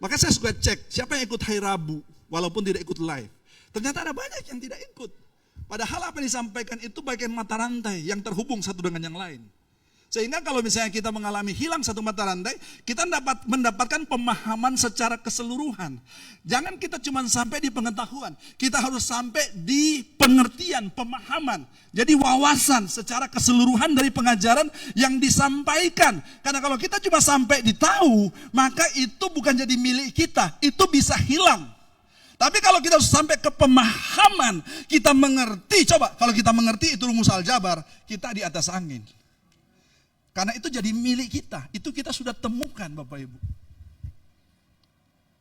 Maka saya suka cek siapa yang ikut hari Rabu walaupun tidak ikut live. Ternyata ada banyak yang tidak ikut. Padahal apa yang disampaikan itu bagian mata rantai yang terhubung satu dengan yang lain. Sehingga kalau misalnya kita mengalami hilang satu mata rantai, kita mendapatkan pemahaman secara keseluruhan. Jangan kita cuma sampai di pengetahuan, kita harus sampai di pengertian, pemahaman. Jadi wawasan secara keseluruhan dari pengajaran yang disampaikan. Karena kalau kita cuma sampai di tahu, maka itu bukan jadi milik kita, itu bisa hilang. Tapi kalau kita sampai ke pemahaman, kita mengerti, coba kalau kita mengerti itu rumus aljabar, kita di atas angin. Karena itu jadi milik kita, itu kita sudah temukan Bapak Ibu.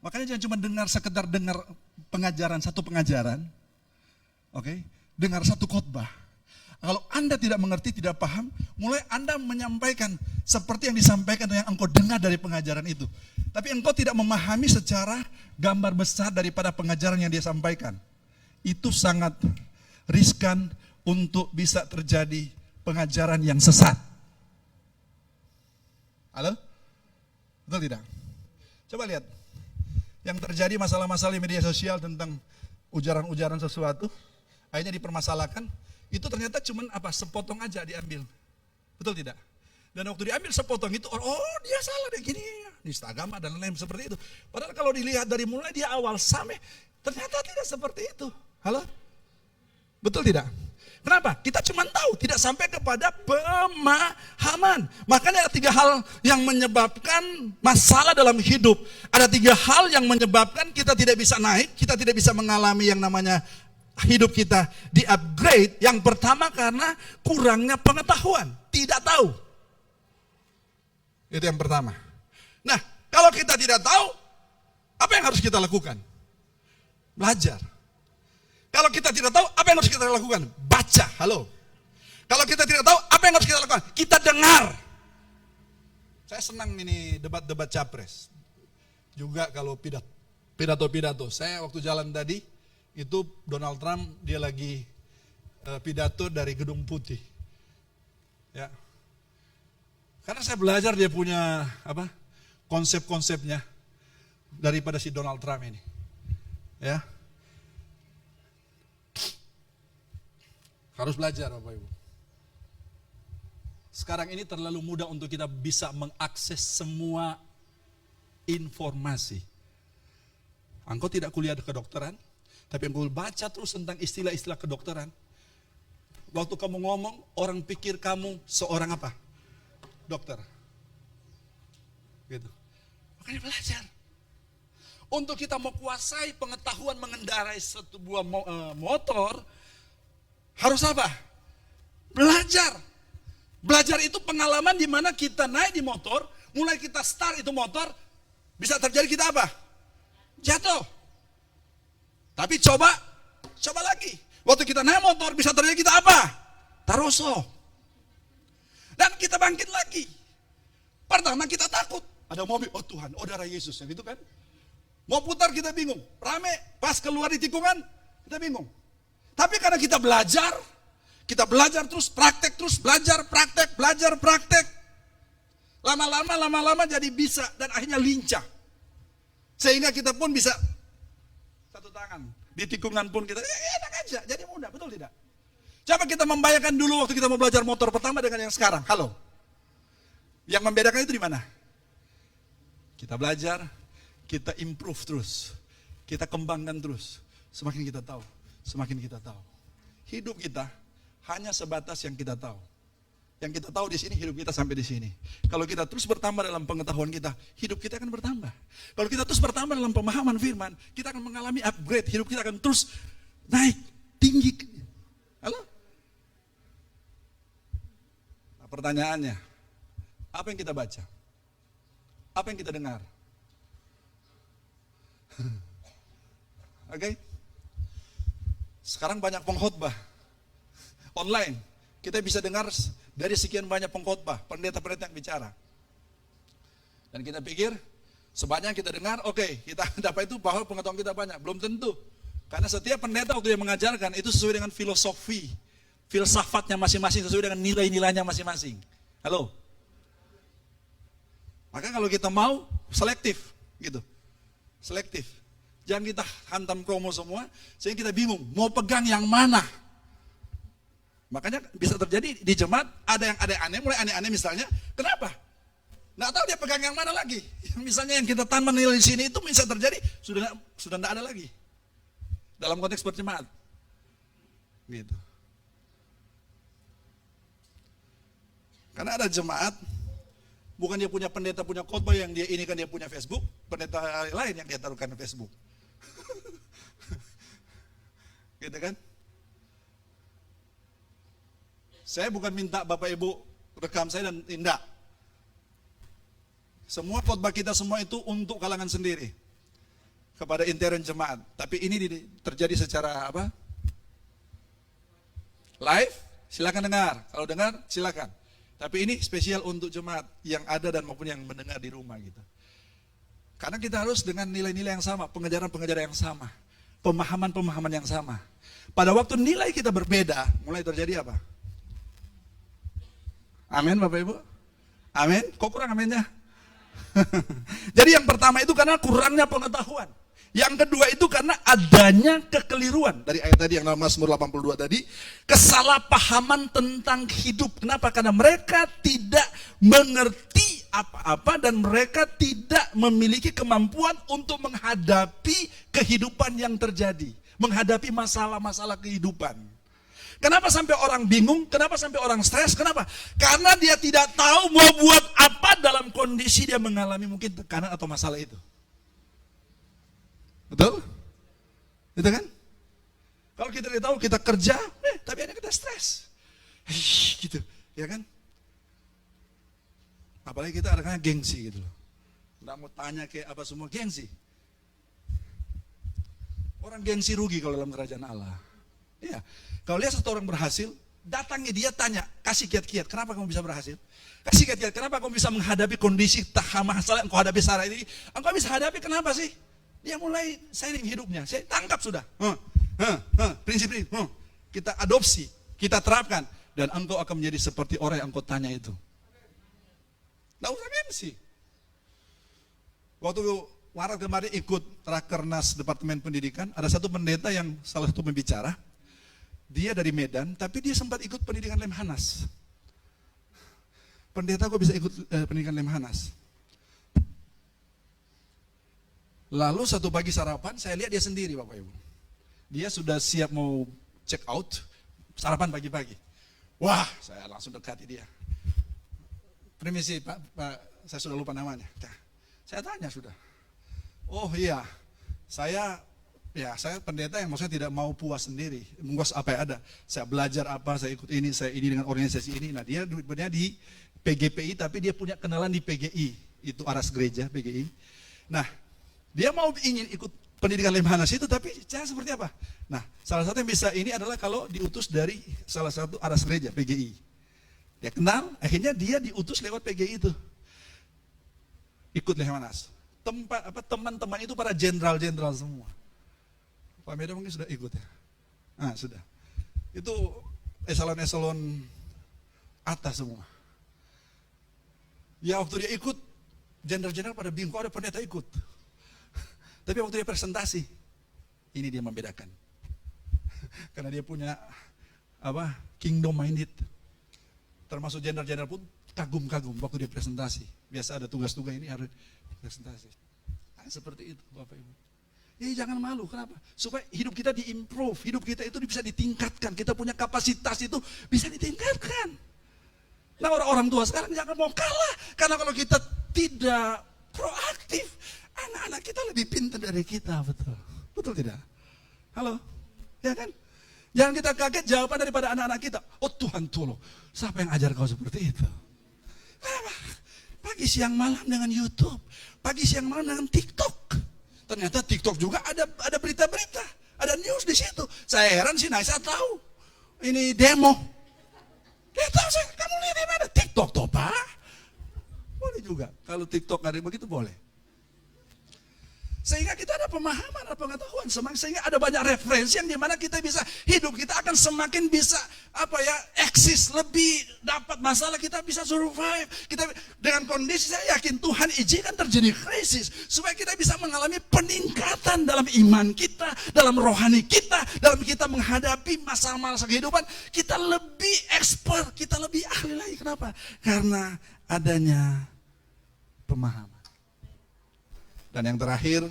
Makanya jangan cuma sekedar dengar pengajaran, satu pengajaran. Oke, dengar satu khotbah. Kalau Anda tidak mengerti, tidak paham, mulai Anda menyampaikan seperti yang disampaikan yang engkau dengar dari pengajaran itu. Tapi engkau tidak memahami secara gambar besar daripada pengajaran yang dia sampaikan. Itu sangat riskan untuk bisa terjadi pengajaran yang sesat. Halo? Betul tidak? Coba lihat. Yang terjadi masalah-masalah di media sosial tentang ujaran-ujaran sesuatu, akhirnya dipermasalahkan, itu ternyata cuman sepotong aja diambil. Betul tidak? Dan waktu diambil sepotong itu, oh dia salah deh gini, nista agama dan lain-lain seperti itu. Padahal kalau dilihat dari mulai dia awal sampai, ternyata tidak seperti itu. Halo? Betul tidak? Kenapa? Kita cuma tahu, tidak sampai kepada pemahaman. Makanya ada 3 hal yang menyebabkan masalah dalam hidup. Ada 3 hal yang menyebabkan kita tidak bisa naik, kita tidak bisa mengalami yang namanya hidup kita di-upgrade. Yang pertama karena kurangnya pengetahuan, tidak tahu. Itu yang pertama. Nah, kalau kita tidak tahu, apa yang harus kita lakukan? Belajar. Kalau kita tidak tahu, apa yang harus kita lakukan? Baca, halo. Kalau kita tidak tahu, apa yang harus kita lakukan? Kita dengar. Saya senang ini debat-debat capres. Juga kalau pidato-pidato. Saya waktu jalan tadi, itu Donald Trump, dia lagi pidato dari Gedung Putih. Ya. Karena saya belajar dia punya konsep-konsepnya daripada si Donald Trump ini. Ya. Harus belajar Bapak Ibu. Sekarang ini terlalu mudah untuk kita bisa mengakses semua informasi. Engkau tidak kuliah kedokteran, tapi engkau baca terus tentang istilah-istilah kedokteran. Waktu kamu ngomong, orang pikir kamu seorang apa? Dokter. Gitu. Makanya belajar. untuk kita mau kuasai pengetahuan mengendarai sebuah motor, harus apa? Belajar. Belajar itu pengalaman di mana kita naik di motor, mulai kita start itu motor, bisa terjadi kita apa? Jatuh. Tapi coba lagi. Waktu kita naik motor, bisa terjadi kita apa? Taroso. Dan kita bangkit lagi. Pertama kita takut. Ada mobil, oh Tuhan, oh darah Yesus, yang itu kan. Mau putar kita bingung. Rame, pas keluar di tikungan, kita bingung. Tapi karena kita belajar terus, praktek terus, belajar, praktek. Lama-lama jadi bisa, dan akhirnya lincah. Sehingga kita pun bisa satu tangan. Di tikungan pun kita, enak aja, jadi mudah, betul tidak? Coba kita membayangkan dulu waktu kita mau belajar motor pertama dengan yang sekarang. Halo. Yang membedakan itu di mana? Kita belajar, kita improve terus. Kita kembangkan terus. Semakin kita tahu. Hidup kita hanya sebatas yang kita tahu. Yang kita tahu di sini, hidup kita sampai di sini. Kalau kita terus bertambah dalam pengetahuan kita, hidup kita akan bertambah. Kalau kita terus bertambah dalam pemahaman firman, kita akan mengalami upgrade. Hidup kita akan terus naik, tinggi. Halo? Nah, pertanyaannya, apa yang kita baca? Apa yang kita dengar? Oke? Sekarang banyak pengkhotbah online. Kita bisa dengar dari sekian banyak pengkhotbah, pendeta-pendeta yang bicara. Dan kita pikir, sebanyak kita dengar, oke, kita dapat itu bahwa pengetahuan kita banyak. Belum tentu. Karena setiap pendeta waktu dia mengajarkan, itu sesuai dengan filosofi, filsafatnya masing-masing, sesuai dengan nilai-nilainya masing-masing. Halo? Maka kalau kita mau, selektif, gitu. Selektif. Jangan kita hantam kromo semua, sehingga kita bingung, mau pegang yang mana. Makanya bisa terjadi di jemaat ada yang aneh-aneh, mulai aneh-aneh misalnya. Kenapa? Nggak tahu dia pegang yang mana lagi. Misalnya yang kita tanam nilai di sini itu bisa terjadi sudah nggak ada lagi dalam konteks berjemaat. Gitu. Karena ada jemaat, bukan dia punya pendeta punya khotbah yang dia ini kan dia punya Facebook, pendeta lain yang dia taruhkan di Facebook. Gitu kan? Saya bukan minta Bapak Ibu rekam saya dan tindak. Semua khotbah kita semua itu untuk kalangan sendiri. Kepada intern jemaat. Tapi ini terjadi secara apa? Live, silakan dengar. Kalau dengar, silakan. Tapi ini spesial untuk jemaat yang ada dan maupun yang mendengar di rumah gitu. Karena kita harus dengan nilai-nilai yang sama, pengajaran-pengajaran yang sama, pemahaman-pemahaman yang sama. Pada waktu nilai kita berbeda, mulai terjadi apa? Amin Bapak Ibu? Amin? Kok kurang aminnya? Jadi yang pertama itu karena kurangnya pengetahuan. Yang kedua itu karena adanya kekeliruan. Dari ayat tadi yang dalam Mazmur 82 tadi. Kesalahpahaman tentang hidup. Kenapa? Karena mereka tidak mengerti apa-apa dan mereka tidak memiliki kemampuan untuk menghadapi kehidupan yang terjadi. Menghadapi masalah-masalah kehidupan. Kenapa sampai orang bingung? Kenapa sampai orang stres? Kenapa? Karena dia tidak tahu mau buat apa dalam kondisi dia mengalami mungkin tekanan atau masalah itu. Betul? Itu kan? Kalau kita tidak tahu, kita kerja, tapi ada kita stres. Gitu, ya kan? Apalagi kita ada gengsi gitu loh. Nggak mau tanya kayak apa semua, gengsi. Orang gengsi rugi kalau dalam kerajaan Allah. Iya. Kalau lihat satu orang berhasil, datangi dia tanya, kasih kiat-kiat, kenapa kamu bisa berhasil? Kasih kiat-kiat, kenapa kamu bisa menghadapi kondisi masalah yang kau hadapi saat ini? Engkau bisa hadapi, kenapa sih? Dia mulai sharing hidupnya, saya tangkap sudah. Prinsip-prinsip, kita adopsi, kita terapkan, dan engkau akan menjadi seperti orang yang engkau tanya itu. Nggak usah gengsi. Waktu Warat kemarin ikut Rakernas Departemen Pendidikan, ada satu pendeta yang salah satu pembicara. Dia dari Medan, tapi dia sempat ikut pendidikan Lemhanas. Pendeta kok bisa ikut pendidikan Lemhanas? Lalu satu pagi sarapan, saya lihat dia sendiri Bapak Ibu. Dia sudah siap mau check out, sarapan pagi-pagi. Wah, saya langsung dekati dia. Permisi Pak, saya sudah lupa namanya. Saya tanya sudah. Oh iya, Saya pendeta yang maksudnya tidak mau puas sendiri, puas apa yang ada. Saya belajar apa, saya ikut ini, saya ini dengan organisasi ini. Nah dia sebenarnya di PGPI, tapi dia punya kenalan di PGI, itu Aras Gereja PGI. Nah dia mau ingin ikut pendidikan Lemhanas itu, tapi cara seperti apa? Nah salah satu yang bisa ini adalah kalau diutus dari salah satu Aras Gereja PGI. Dia kenal, akhirnya dia diutus lewat PGI itu, ikut Lemhanas. Teman-teman itu para jenderal-jenderal semua. Pak Medan mungkin sudah ikut ya? Ah, sudah. Itu eselon-eselon atas semua. Ya waktu dia ikut, jenderal-jenderal pada bingung, kok ada pendeta ikut. Tapi waktu dia presentasi, ini dia membedakan. Karena dia punya kingdom minded. Termasuk jenderal-jenderal pun kagum-kagum waktu dia presentasi. Biasa ada tugas-tugas ini harus presentasi. Nah, seperti itu Bapak Ibu. Jangan malu, kenapa? Supaya hidup kita diimprove, hidup kita itu bisa ditingkatkan, kita punya kapasitas itu bisa ditingkatkan. Nah orang tua sekarang jangan mau kalah, karena kalau kita tidak proaktif, anak-anak kita lebih pintar dari kita, betul? Betul tidak? Halo? Ya kan? Jangan kita kaget jawaban daripada anak-anak kita. Oh Tuhan tolong, siapa yang ajar kau seperti itu? Kenapa? Pagi siang malam dengan YouTube, pagi siang malam dengan TikTok. Ternyata TikTok juga ada berita-berita, ada news di situ. Saya heran sih, saya tahu ini demo. Dia tahu saya, kamu lihat di mana? TikTok toh Pak. Boleh juga, kalau TikTok ada begitu boleh. Sehingga kita ada pemahaman, ada pengetahuan, sehingga ada banyak referensi yang dimana kita bisa hidup, kita akan semakin bisa eksis, lebih dapat masalah, kita bisa survive. Kita dengan kondisi, saya yakin Tuhan izinkan terjadi krisis supaya kita bisa mengalami peningkatan dalam iman kita, dalam rohani kita, dalam kita menghadapi masalah-masalah kehidupan. Kita lebih expert, kita lebih ahli lagi. Kenapa? Karena adanya pemahaman. Dan yang terakhir,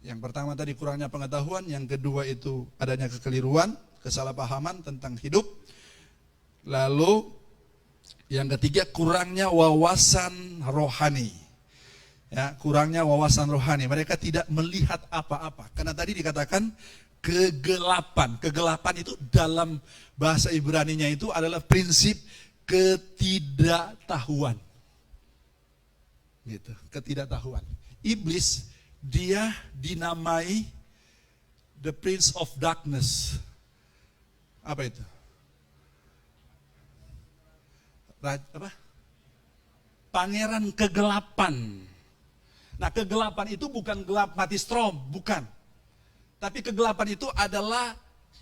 yang pertama tadi kurangnya pengetahuan, yang kedua itu adanya kekeliruan, kesalahpahaman tentang hidup. Lalu yang ketiga kurangnya wawasan rohani. Ya, kurangnya wawasan rohani. Mereka tidak melihat apa-apa. Karena tadi dikatakan kegelapan. Kegelapan itu dalam bahasa Ibraninya itu adalah prinsip ketidaktahuan. Gitu, ketidaktahuan. Iblis dia dinamai the prince of darkness. Apa itu? Pangeran kegelapan. Nah, kegelapan itu bukan gelap mati strom, bukan. Tapi kegelapan itu adalah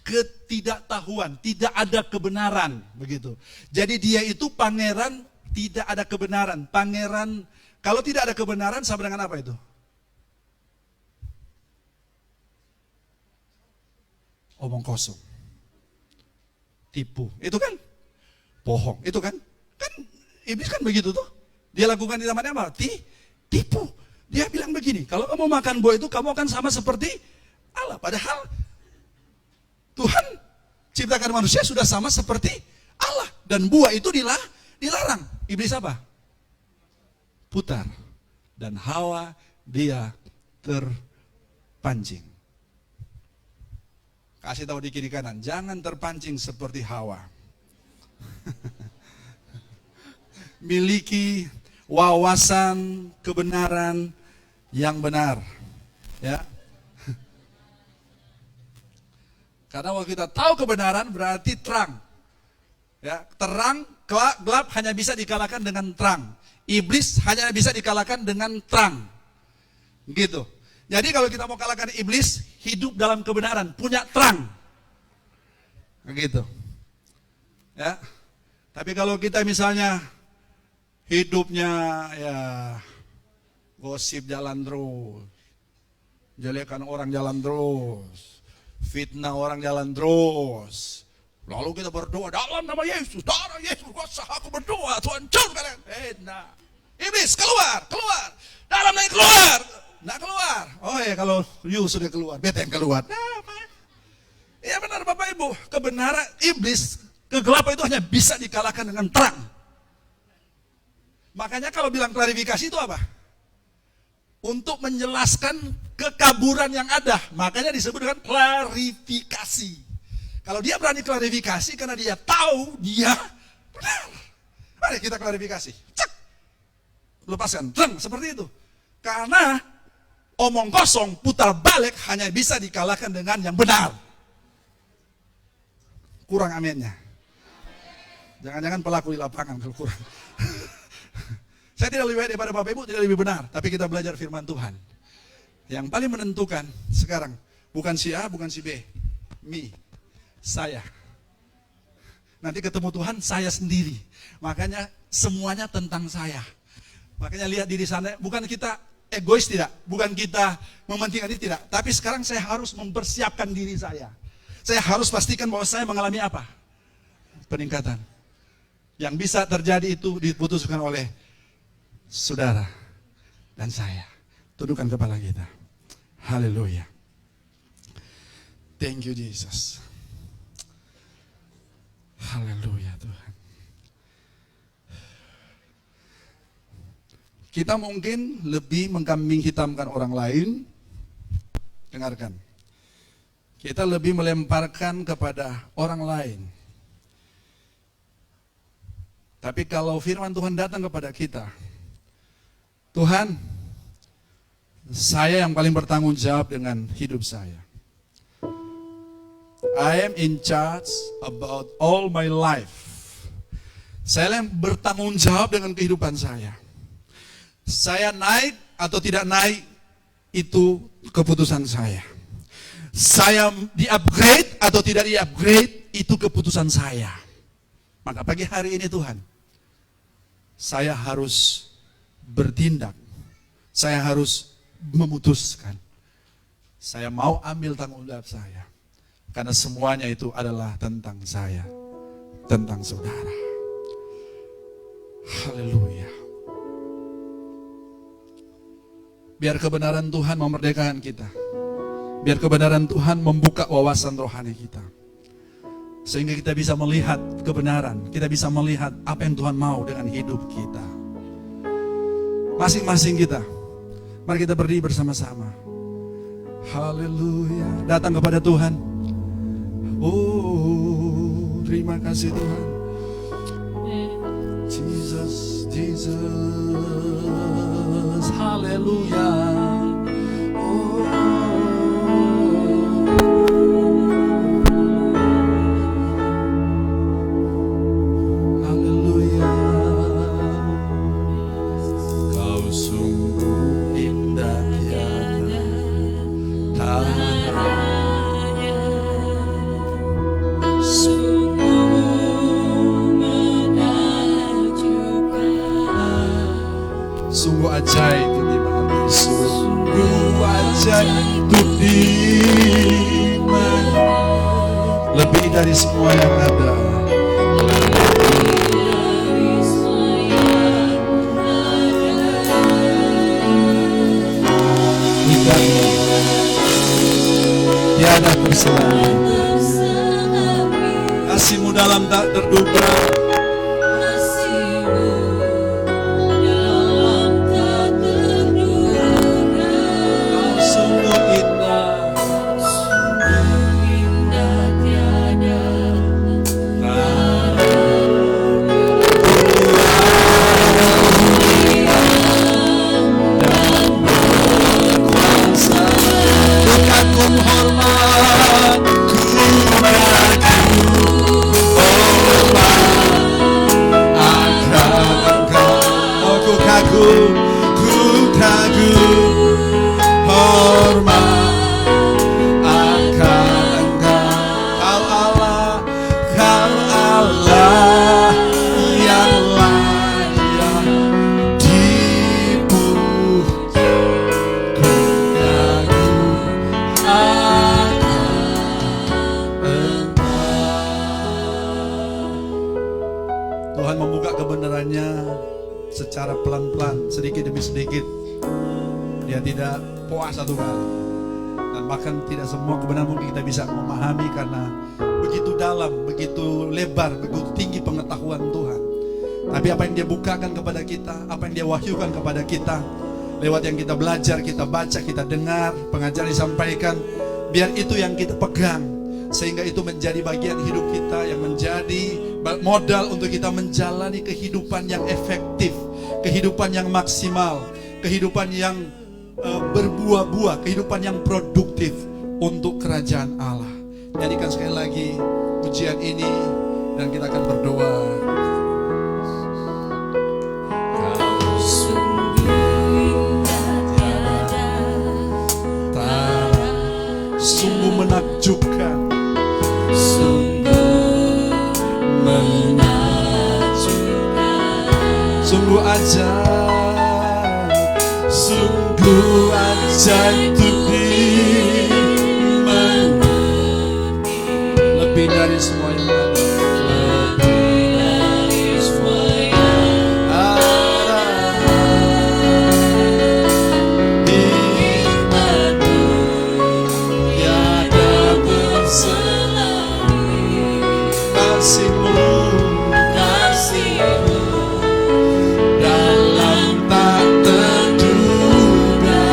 ketidaktahuan, tidak ada kebenaran, begitu. Jadi dia itu pangeran tidak ada kebenaran. Pangeran kalau tidak ada kebenaran sama dengan apa itu? Omong kosong. Tipu. Itu kan? Bohong. Itu kan? Kan iblis kan begitu tuh. Dia lakukan di zamannya apa? Tipu. Dia bilang begini, kalau kamu makan buah itu kamu akan sama seperti Allah. Padahal Tuhan ciptakan manusia sudah sama seperti Allah. Dan buah itu dilarang. Iblis apa? Putar, dan Hawa dia terpancing. Kasih tahu di kiri kanan, jangan terpancing seperti Hawa. Miliki wawasan kebenaran yang benar, ya. Karena kalau kita tahu kebenaran berarti terang, ya. Terang, gelap hanya bisa dikalahkan dengan terang. Iblis hanya bisa dikalahkan dengan terang. Gitu. Jadi kalau kita mau kalahkan iblis, hidup dalam kebenaran, punya terang. Gitu. Ya. Tapi kalau kita misalnya hidupnya ya gosip jalan terus, jelekan orang jalan terus, fitnah orang jalan terus, lalu kita berdoa dalam nama Yesus, darah Yesus, kuasa aku berdoa, Tuhan hancurkan. Nah, iblis keluar, dalam lagi keluar, nggak keluar. Oh ya kalau you sudah keluar, beta yang keluar. Nah, ya benar Bapak Ibu, kebenaran iblis, kegelapan itu hanya bisa dikalahkan dengan terang. Makanya kalau bilang klarifikasi itu apa? untuk menjelaskan kekaburan yang ada. Makanya disebut dengan klarifikasi. Kalau dia berani klarifikasi karena dia tahu dia benar. Mari kita klarifikasi. Cek. Lepaskan. Seperti itu. Karena omong kosong putar balik hanya bisa dikalahkan dengan yang benar. Kurang aminnya. Jangan-jangan pelaku di lapangan kalau kurang. Saya tidak lebih baik daripada Bapak Ibu, tidak lebih benar. Tapi kita belajar firman Tuhan. Yang paling menentukan sekarang, bukan si A, bukan si B. Me, saya. Nanti ketemu Tuhan, saya sendiri. Makanya semuanya tentang saya. Makanya lihat diri sana, bukan kita egois tidak. Bukan kita mementingkan diri tidak. Tapi sekarang saya harus mempersiapkan diri saya. Saya harus pastikan bahwa saya mengalami apa? Peningkatan. Yang bisa terjadi itu diputuskan oleh saudara dan saya. Tundukkan kepala kita. Haleluya. Thank you Jesus. Haleluya Tuhan. Kita mungkin lebih mengkambing hitamkan orang lain. Dengarkan. Kita lebih melemparkan kepada orang lain. Tapi kalau firman Tuhan datang kepada kita, Tuhan, saya yang paling bertanggung jawab dengan hidup saya. I am in charge about all my life. Saya yang bertanggung jawab dengan kehidupan saya. Saya naik atau tidak naik, itu keputusan saya. Saya di-upgrade atau tidak di-upgrade, itu keputusan saya. Maka pagi hari ini Tuhan, saya harus bertindak. Saya harus memutuskan. Saya mau ambil tanggung jawab saya. Karena semuanya itu adalah tentang saya. Tentang saudara. Haleluya. Biar kebenaran Tuhan memerdekakan kita. Biar kebenaran Tuhan membuka wawasan rohani kita. Sehingga kita bisa melihat kebenaran. Kita bisa melihat apa yang Tuhan mau dengan hidup kita. Masing-masing kita. Mari kita berdiri bersama-sama. Haleluya. Datang kepada Tuhan. Oh, terima kasih Tuhan. Jesus, Jesus. Haleluya. Oh. Sungguh ajaib Tuhan, sungguh ajaib Tuhan, lebih dari semua yang ada. Tiada terselami, kasih-Mu dalam tak terduga. Tuhan membuka kebenarannya secara pelan-pelan, sedikit demi sedikit. Dia tidak puas satu kali. Dan bahkan tidak semua kebenaran mungkin kita bisa memahami karena begitu dalam, begitu lebar, begitu tinggi pengetahuan Tuhan. Tapi apa yang Dia bukakan kepada kita, apa yang Dia wahyukan kepada kita, lewat yang kita belajar, kita baca, kita dengar, pengajaran disampaikan, biar itu yang kita pegang, sehingga itu menjadi bagian hidup kita, yang menjadi modal untuk kita menjalani kehidupan yang efektif, kehidupan yang maksimal, kehidupan yang berbuah-buah, kehidupan yang produktif untuk kerajaan Allah. Nyanyikan sekali lagi pujian ini dan kita akan berdoa. Kau sungguh indah tiada Sungguh menakjubkan, sungguh menakjubkan, sungguh ajaib, sungguh ajaib untuk dimengerti, lebih dari semua yang ada, lebih dari semua yang ada hikmatmu tiada terselami, kasihmu kasihmu dalam tak terduga.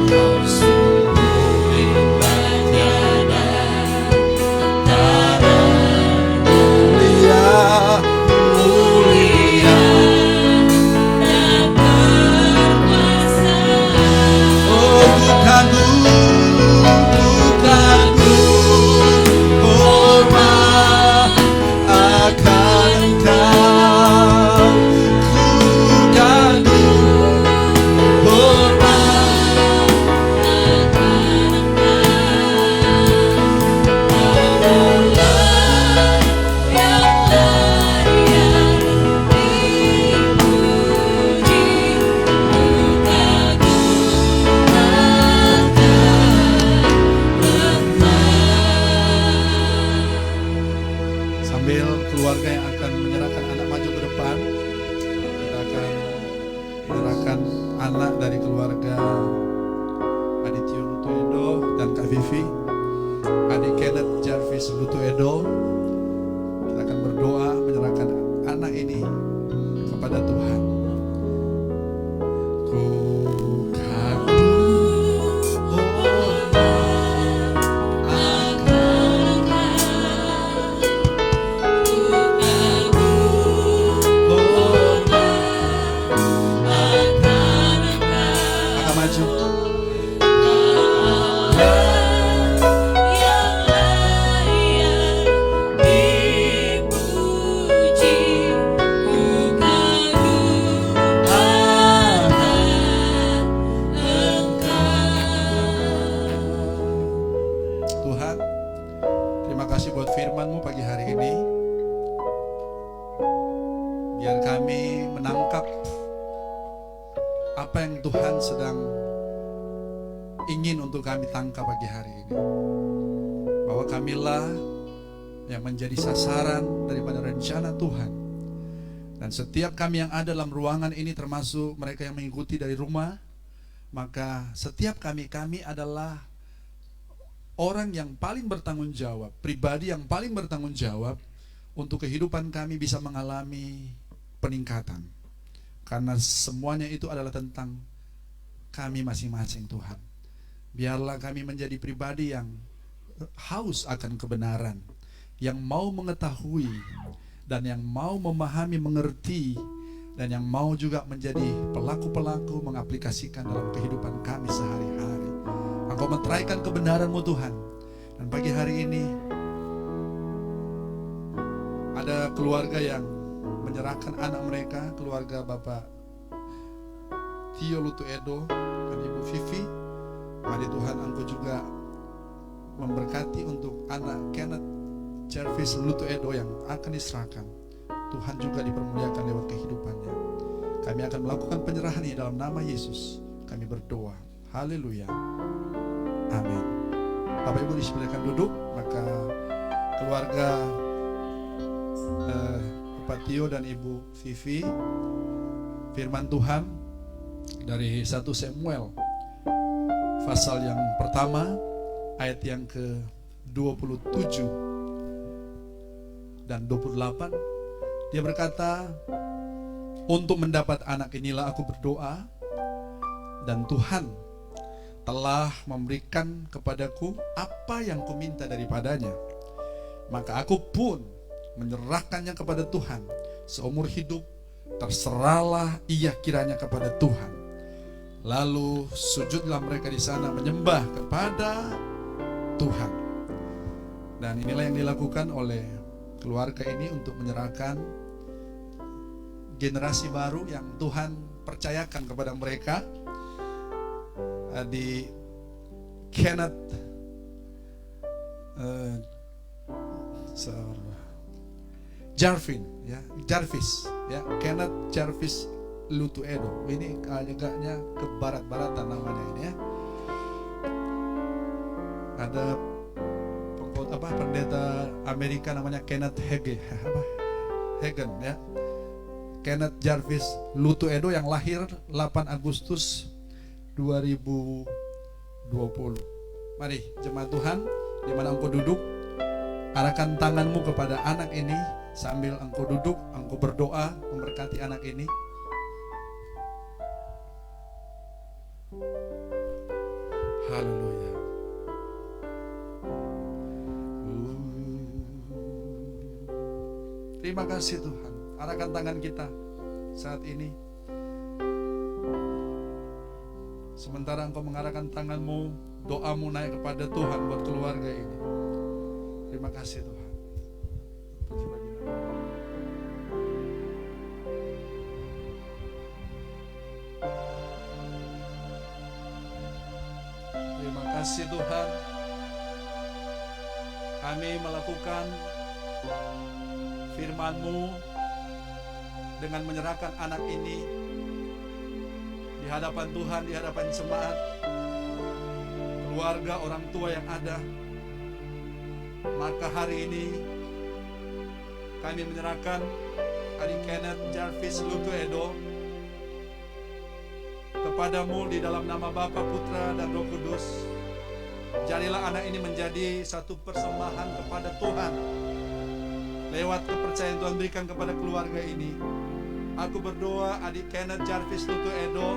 Kau sungguh indah tiada tara Mulia, mulia, dan berkuasa. oh ku kagum hormat akan Engkau, ku kagum hormat sambil keluarga yang akan menyerahkan anak maju ke depan, kita akan menyerahkan anak dari keluarga Adityo Lutuedo dan Kak Vivi, adik Kenneth Jarvis Lutuedo. Kita akan berdoa menyerahkan anak ini kepada Tuhan. Ku kagum hormat akan akan maju. Tuhan, terima kasih buat firman-Mu pagi hari ini. Biar kami menangkap apa yang Tuhan sedang ingin untuk kami tangkap pagi hari ini. Bahwa kamilah yang menjadi sasaran daripada rencana Tuhan. Dan setiap kami yang ada dalam ruangan ini, termasuk mereka yang mengikuti dari rumah, maka setiap kami adalah orang yang paling bertanggung jawab, pribadi yang paling bertanggung jawab untuk kehidupan kami bisa mengalami peningkatan. Karena semuanya itu adalah tentang kami masing-masing, Tuhan. Biarlah kami menjadi pribadi yang haus akan kebenaran, yang mau mengetahui, dan yang mau memahami, mengerti, dan yang mau juga menjadi pelaku-pelaku mengaplikasikan dalam kehidupan kami sehari-hari. Engkau meteraikan kebenaran-Mu, Tuhan. Dan pagi hari ini ada keluarga yang menyerahkan anak mereka, keluarga Bapak Tio Lutuedo dan Ibu Vivi. Mari Tuhan, Engkau juga memberkati untuk anak Kenneth Jarvis Lutuedo yang akan diserahkan. Tuhan juga dipermuliakan lewat kehidupannya. Kami akan melakukan penyerahan ini dalam nama Yesus. Kami berdoa. Haleluya. Amin. Bapak Ibu disilakan duduk. Maka keluarga Bapak Tio dan Ibu Vivi, firman Tuhan dari 1 Samuel pasal yang pertama ayat yang ke-27 dan 28. Dia berkata, Untuk mendapat anak inilah aku berdoa, dan Tuhan telah memberikan kepadaku apa yang kuminta daripadanya. Maka aku pun menyerahkannya kepada Tuhan seumur hidup. Terserahlah ia kiranya kepada Tuhan. Lalu sujudlah mereka di sana menyembah kepada Tuhan. Dan inilah yang dilakukan oleh keluarga ini untuk menyerahkan generasi baru yang Tuhan percayakan kepada mereka. Di Kenneth Jarvis, Kenneth Jarvis Lutuedo. Ini agaknya ke barat-baratan namanya ini ya. Ada pendeta Amerika namanya Kenneth Hagin ya. Kenneth Jarvis Lutuedo yang lahir 8 Agustus 2020. Mari jemaat Tuhan, di mana engkau duduk, arahkan tanganmu kepada anak ini sambil engkau duduk, engkau berdoa memberkati anak ini. Haleluya. Terima kasih Tuhan. Arahkan tangan kita saat ini. Sementara engkau mengarahkan tanganmu, doamu naik kepada Tuhan buat keluarga ini. Terima kasih Tuhan. Puji bagi nama. Terima kasih Tuhan. Kami melakukan firman-Mu dengan menyerahkan anak ini di hadapan Tuhan, di hadapan jemaat, keluarga, orang tua yang ada. Maka hari ini kami menyerahkan adik Kenneth Jarvis Lutuedo kepadamu di dalam nama Bapa, Putra, dan Roh Kudus. Jadilah anak ini menjadi satu persembahan kepada Tuhan lewat kepercayaan Tuhan berikan kepada keluarga ini. Aku berdoa adik Kenneth Jarvis Lutuedo,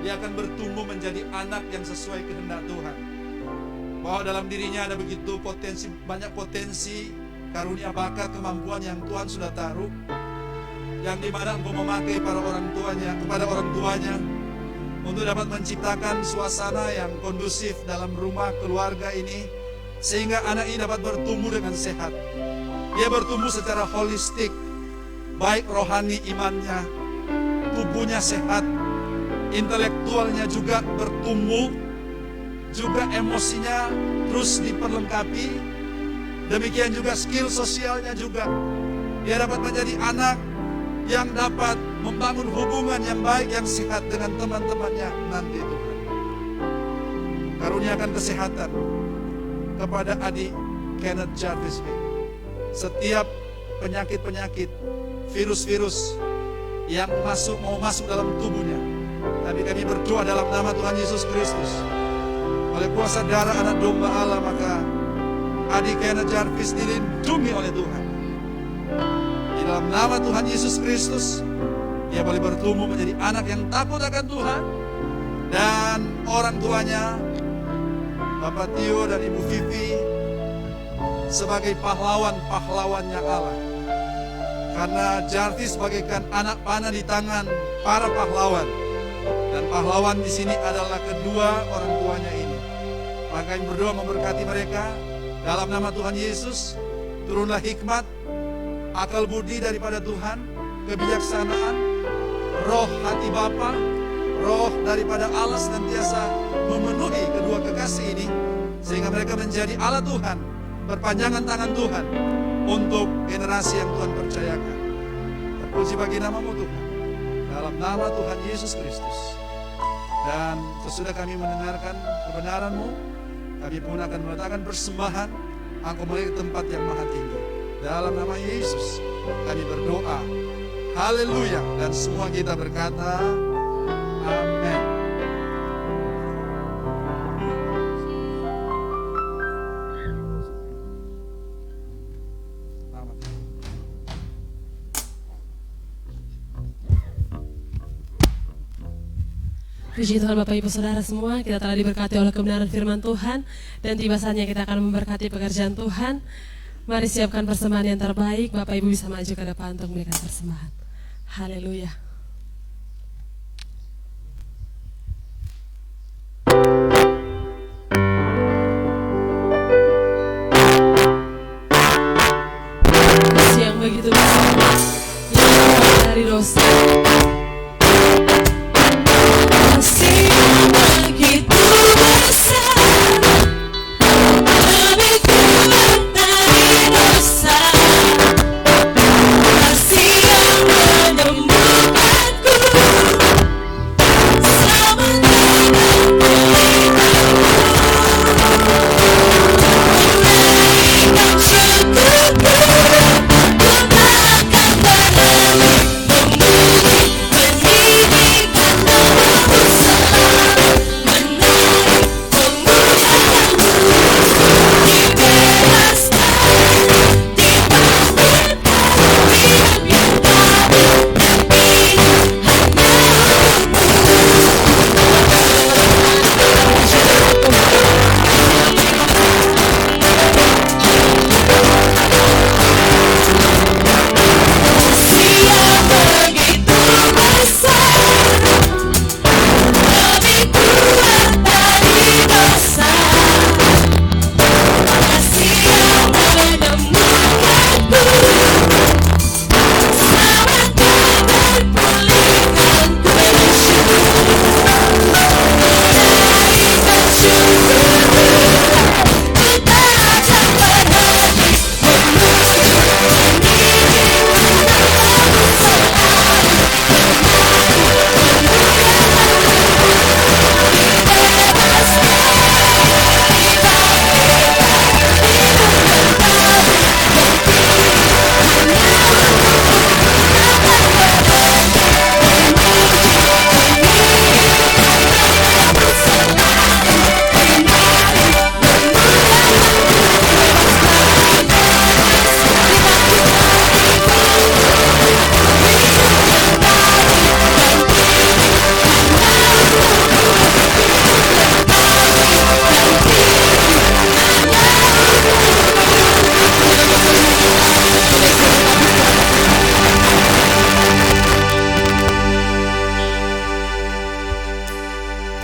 dia akan bertumbuh menjadi anak yang sesuai kehendak Tuhan. Bahwa dalam dirinya ada begitu potensi, banyak potensi, karunia, bakat, kemampuan yang Tuhan sudah taruh, yang dimana engkau memakai para orang tuanya, kepada orang tuanya, untuk dapat menciptakan suasana yang kondusif dalam rumah keluarga ini, sehingga anak ini dapat bertumbuh dengan sehat. Dia bertumbuh secara holistik, baik rohani imannya, tubuhnya sehat, intelektualnya juga bertumbuh, juga emosinya terus diperlengkapi, demikian juga skill sosialnya juga. Dia dapat menjadi anak yang dapat membangun hubungan yang baik, yang sehat dengan teman-temannya nanti Tuhan. Karuniakan kesehatan kepada adik Kenneth Jarvis. Setiap penyakit-penyakit, virus-virus yang mau masuk dalam tubuhnya, tapi kami berdoa dalam nama Tuhan Yesus Kristus, oleh kuasa darah anak domba Allah, maka adik Kenneth Jarvis dilindungi oleh Tuhan. Di dalam nama Tuhan Yesus Kristus, dia boleh bertumbuh menjadi anak yang takut akan Tuhan, dan orang tuanya Bapak Tio dan Ibu Vivi sebagai pahlawan-pahlawannya Allah. Karena Jarvis bagaikan anak panah di tangan para pahlawan, dan pahlawan di sini adalah kedua orang tuanya ini. Maka yang berdoa memberkati mereka dalam nama Tuhan Yesus. Turunlah hikmat, akal budi daripada Tuhan, kebijaksanaan, roh hati Bapa, roh daripada Allah senantiasa memenuhi kedua kekasih ini, sehingga mereka menjadi alat Tuhan, perpanjangan tangan Tuhan untuk generasi yang Tuhan percayakan. Terpuji bagi nama-Mu Tuhan, dalam nama Tuhan Yesus Kristus. Dan sesudah kami mendengarkan kebenaran-Mu, kami pun akan meletakkan persembahan Engkau melihat tempat yang maha tinggi. Dalam nama Yesus kami berdoa, haleluya. Dan semua kita berkata amin. Puji Tuhan Bapak Ibu Saudara semua, kita telah diberkati oleh kebenaran firman Tuhan dan tiba saatnya kita akan memberkati pekerjaan Tuhan. Mari siapkan persembahan yang terbaik, Bapak Ibu bisa maju ke depan untuk memberikan persembahan. Haleluya. Kasih yang begitu besar, yang keluar dari dosa. Kasih yang begitu besar, lebih kuat dari dosa. Kasih yang menemukanku, sama dengan pelitamu. Tunaikan syukurku, ku takkan berhenti memuji, meninggikan namamu selalu, menaik pemulihanmu, dibebaskan, dibangkitkan, diam yang kami, dan ini kasih yang begitu besar, lebih kuat dari dosa. Kasih yang menemukanku, selamatkan dan pulihkanku. Menaikkan syukurku, ku takkan berhenti memuji, meninggikan namamu selalu,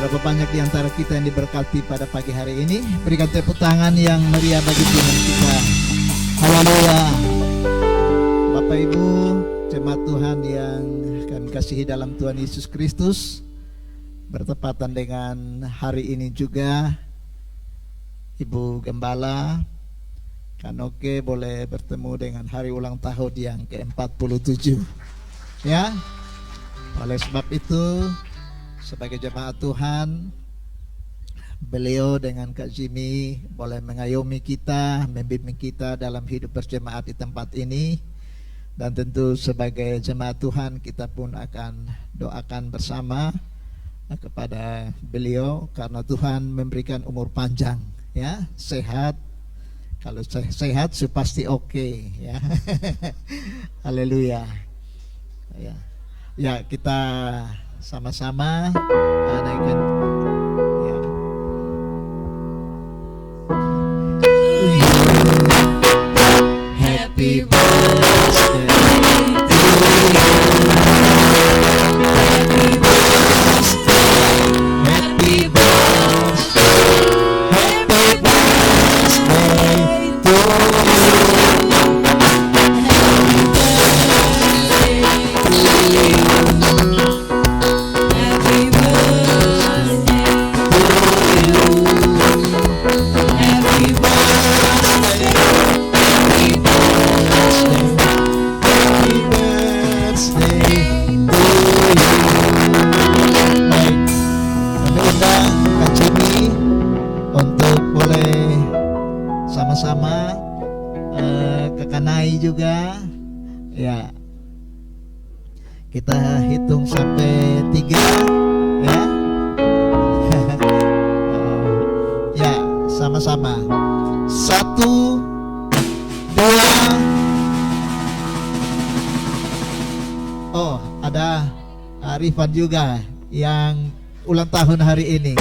Berapa banyak di antara kita yang diberkati pada pagi hari ini? Berikan tepuk tangan yang meriah bagi Tuhan kita. Haleluya. Bapak Ibu, jemaat Tuhan yang kami kasihi dalam Tuhan Yesus Kristus, bertepatan dengan hari ini juga Ibu Gembala Kanoke boleh bertemu dengan hari ulang tahun yang ke-47. Ya. Oleh sebab itu, sebagai jemaat Tuhan, beliau dengan Kak Jimmy boleh mengayomi kita, membimbing kita dalam hidup berjemaat di tempat ini. Dan tentu sebagai jemaat Tuhan kita pun akan doakan bersama kepada beliau, karena Tuhan memberikan umur panjang, ya, sehat. Kalau sehat pasti oke, ya. Haleluya. Ya, kita sama-sama naikkan, ya. Happy birthday to you. Happy birthday, happy birthday, happy birthday to sama-sama ke Kanai juga, ya. Kita hitung sampai 3, ya. Ya, sama-sama. 1, 2. Oh, ada Arifan juga yang ulang tahun hari ini.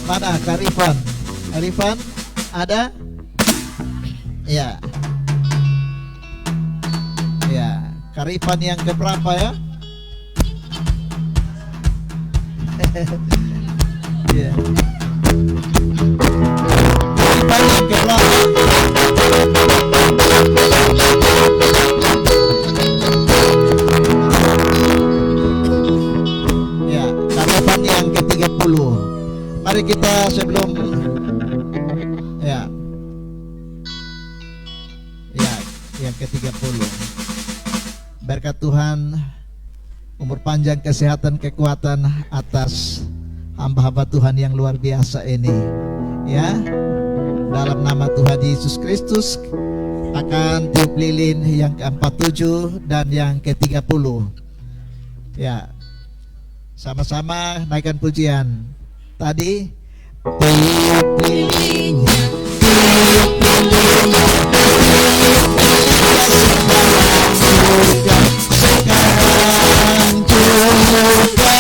Mana Kak Rifan? Rifan ada? Ya. Ya, Kak Rifan yang keberapa ya? Ya. Rifan yang keberapa? Ya, Kak Rifan yang ke-30. Mari kita sebelum yang ke-30. Berkat Tuhan, umur panjang, kesehatan, kekuatan atas hamba-hamba Tuhan yang luar biasa ini. Ya, dalam nama Tuhan Yesus Kristus akan tiup lilin yang ke-47 dan yang ke-30. Ya, sama-sama naikkan pujian. Tadi tiup lilinnya, tiup lilinnya, sekarang juga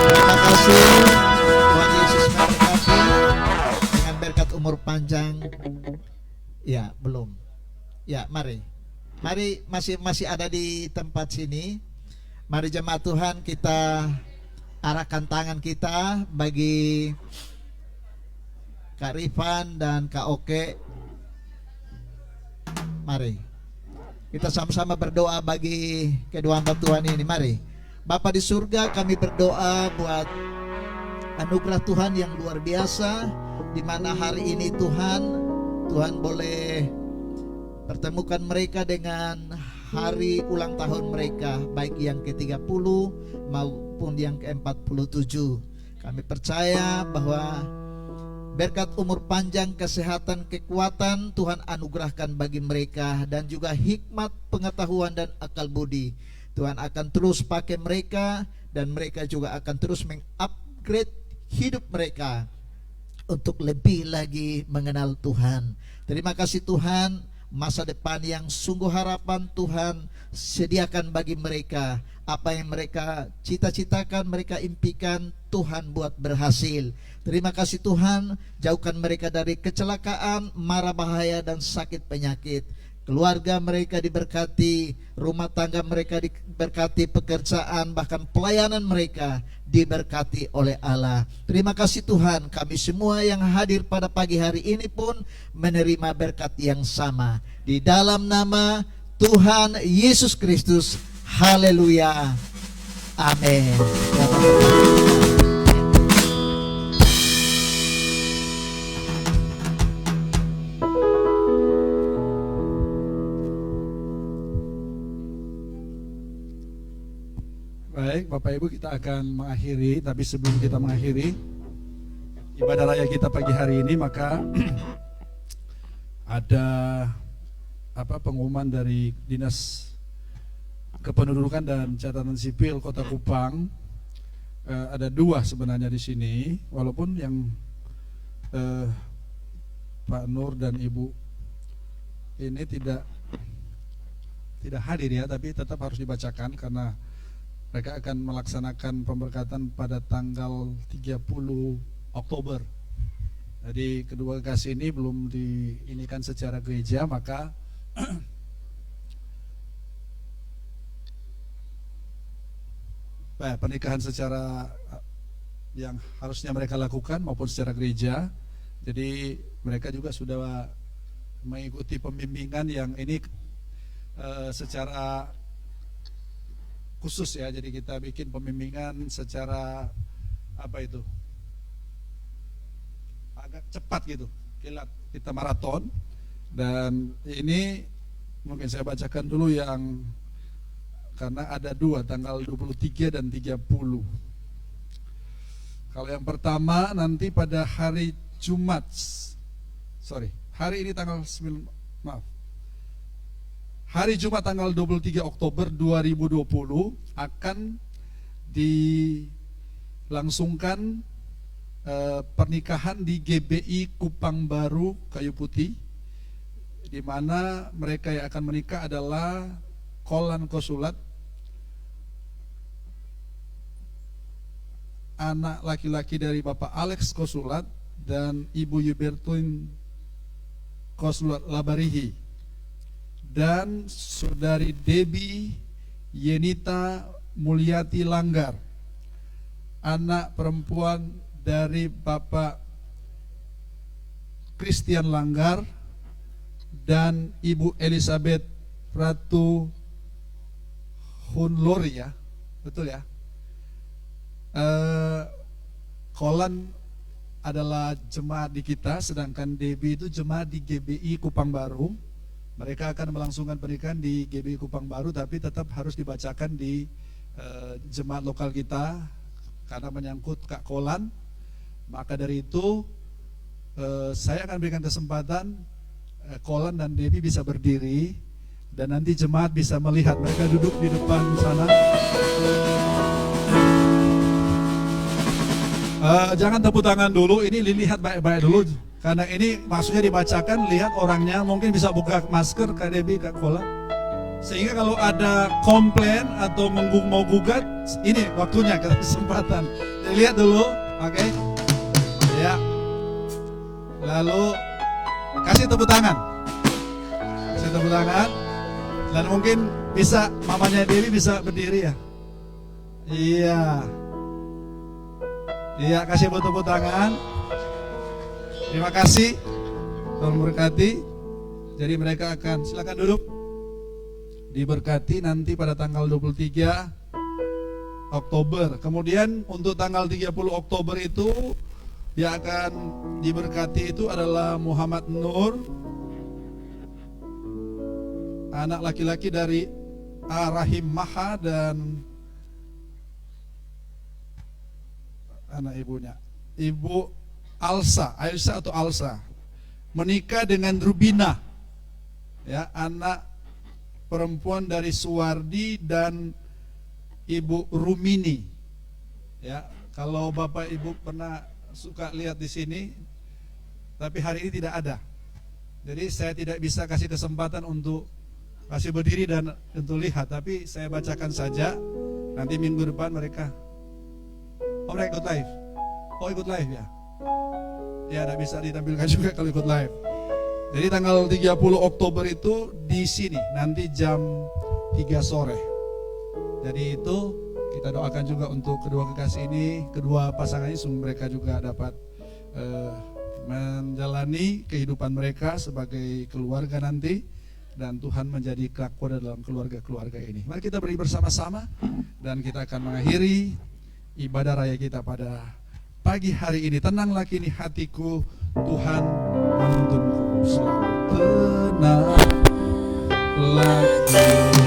terima kasih Tuhan Yesus memberkati dengan berkat umur panjang. Ya, belum. Ya, mari masih ada di tempat sini. Mari jemaat Tuhan, kita arahkan tangan kita bagi Kak Rifan dan Kak Oke. Mari kita sama-sama berdoa bagi kedua hamba Tuhan ini. Mari Bapa di surga, kami berdoa buat anugerah Tuhan yang luar biasa, di mana hari ini Tuhan boleh pertemukan mereka dengan hari ulang tahun mereka, baik yang ke-30 maupun yang ke-47. Kami percaya bahwa berkat umur panjang, kesehatan, kekuatan Tuhan anugerahkan bagi mereka, dan juga hikmat, pengetahuan, dan akal budi. Tuhan akan terus pakai mereka, dan mereka juga akan terus mengupgrade hidup mereka untuk lebih lagi mengenal Tuhan. Terima kasih Tuhan, masa depan yang sungguh harapan Tuhan sediakan bagi mereka. Apa yang mereka cita-citakan, mereka impikan, Tuhan buat berhasil. Terima kasih Tuhan, jauhkan mereka dari kecelakaan, mara bahaya, dan sakit penyakit. Keluarga mereka diberkati, rumah tangga mereka diberkati, pekerjaan, bahkan pelayanan mereka diberkati oleh Allah. Terima kasih Tuhan, kami semua yang hadir pada pagi hari ini pun menerima berkat yang sama. Di dalam nama Tuhan Yesus Kristus, haleluya, amin. Baik, Bapak Ibu, kita akan mengakhiri. Tapi sebelum kita mengakhiri ibadah raya kita pagi hari ini, maka ada pengumuman dari Dinas Kependudukan dan Catatan Sipil Kota Kupang. Ada dua sebenarnya di sini, walaupun yang Pak Nur dan Ibu ini tidak hadir ya, tapi tetap harus dibacakan karena mereka akan melaksanakan pemberkatan pada tanggal 30 Oktober. Jadi kedua kasih ini belum diinikan secara gereja, maka pernikahan secara yang harusnya mereka lakukan maupun secara gereja. Jadi mereka juga sudah mengikuti pembimbingan yang ini secara khusus ya. Jadi kita bikin pembimbingan secara agak cepat gitu, kilat, kita maraton. Dan ini mungkin saya bacakan dulu yang, karena ada dua, tanggal 23 dan 30. Kalau yang pertama nanti pada hari Jumat, hari ini tanggal 9, hari Jumat tanggal 23 Oktober 2020 akan dilangsungkan pernikahan di GBI Kupang Baru Kayu Putih, di mana mereka yang akan menikah adalah Kolan Kosulat, anak laki-laki dari Bapak Alex Kosulat dan Ibu Yubertun Kosulat Labarihi, dan Saudari Debbie Yenita Mulyati Langgar, anak perempuan dari Bapak Christian Langgar dan Ibu Elizabeth Ratu Hunlori, ya, betul ya. Kolan adalah jemaat di kita, sedangkan Debbie itu jemaat di GBI Kupang Baru. Mereka akan melangsungkan pernikahan di GBI Kupang Baru, tapi tetap harus dibacakan di jemaat lokal kita karena menyangkut Kak Kolan. Maka dari itu saya akan berikan kesempatan Kolan dan Debbie bisa berdiri, dan nanti jemaat bisa melihat mereka duduk di depan sana. Jangan tepuk tangan dulu, ini dilihat baik-baik dulu, karena ini maksudnya dibacakan, lihat orangnya. Mungkin bisa buka masker Kak Debbie, Kak Kolan, sehingga kalau ada komplain atau mau gugat, ini waktunya, kesempatan. Lihat dulu, oke? Ya. Lalu kasih tepuk tangan. Kasih tepuk tangan. Dan mungkin bisa mamanya Dewi bisa berdiri ya. Iya. Iya, kasih tepuk tangan. Terima kasih. Tuhan berkati. Jadi mereka akan, silakan duduk. Diberkati nanti pada tanggal 23 Oktober. Kemudian untuk tanggal 30 Oktober itu yang akan diberkati itu adalah Muhammad Nur, anak laki-laki dari Rahim Maha, dan anak ibunya, Ibu Alsa, Aisyah atau Alsa, menikah dengan Rubina, ya, anak perempuan dari Suwardi dan Ibu Rumini. Ya, kalau Bapak Ibu pernah suka lihat di sini, tapi hari ini tidak ada. Jadi saya tidak bisa kasih kesempatan untuk kasih berdiri dan untuk lihat, tapi saya bacakan saja. Nanti minggu depan mereka, mereka ikut live. Oh, ikut live ya? Ya, tidak bisa ditampilkan juga kalau ikut live. Jadi tanggal 30 Oktober itu di sini, nanti jam 3 sore. Jadi itu kita doakan juga untuk kedua kekasih ini, kedua pasangan ini, mereka juga dapat menjalani kehidupan mereka sebagai keluarga nanti, dan Tuhan menjadi kekuatan dalam keluarga-keluarga ini. Mari kita beri bersama-sama, dan kita akan mengakhiri ibadah raya kita pada pagi hari ini. Tenanglah kini hatiku, Tuhan menuntunku. Selalu tenanglah kini.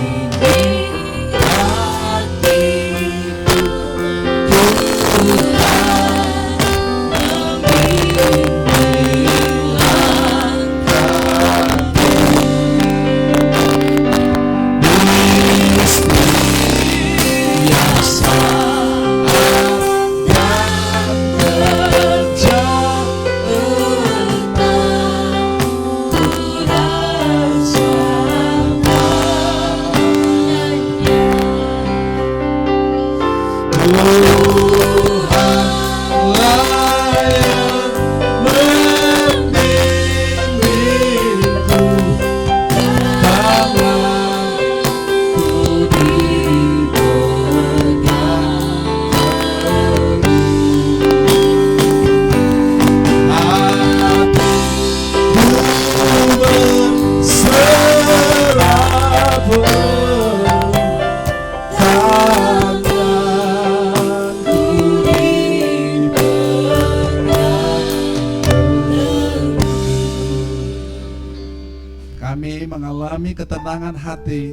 Ketenangan hati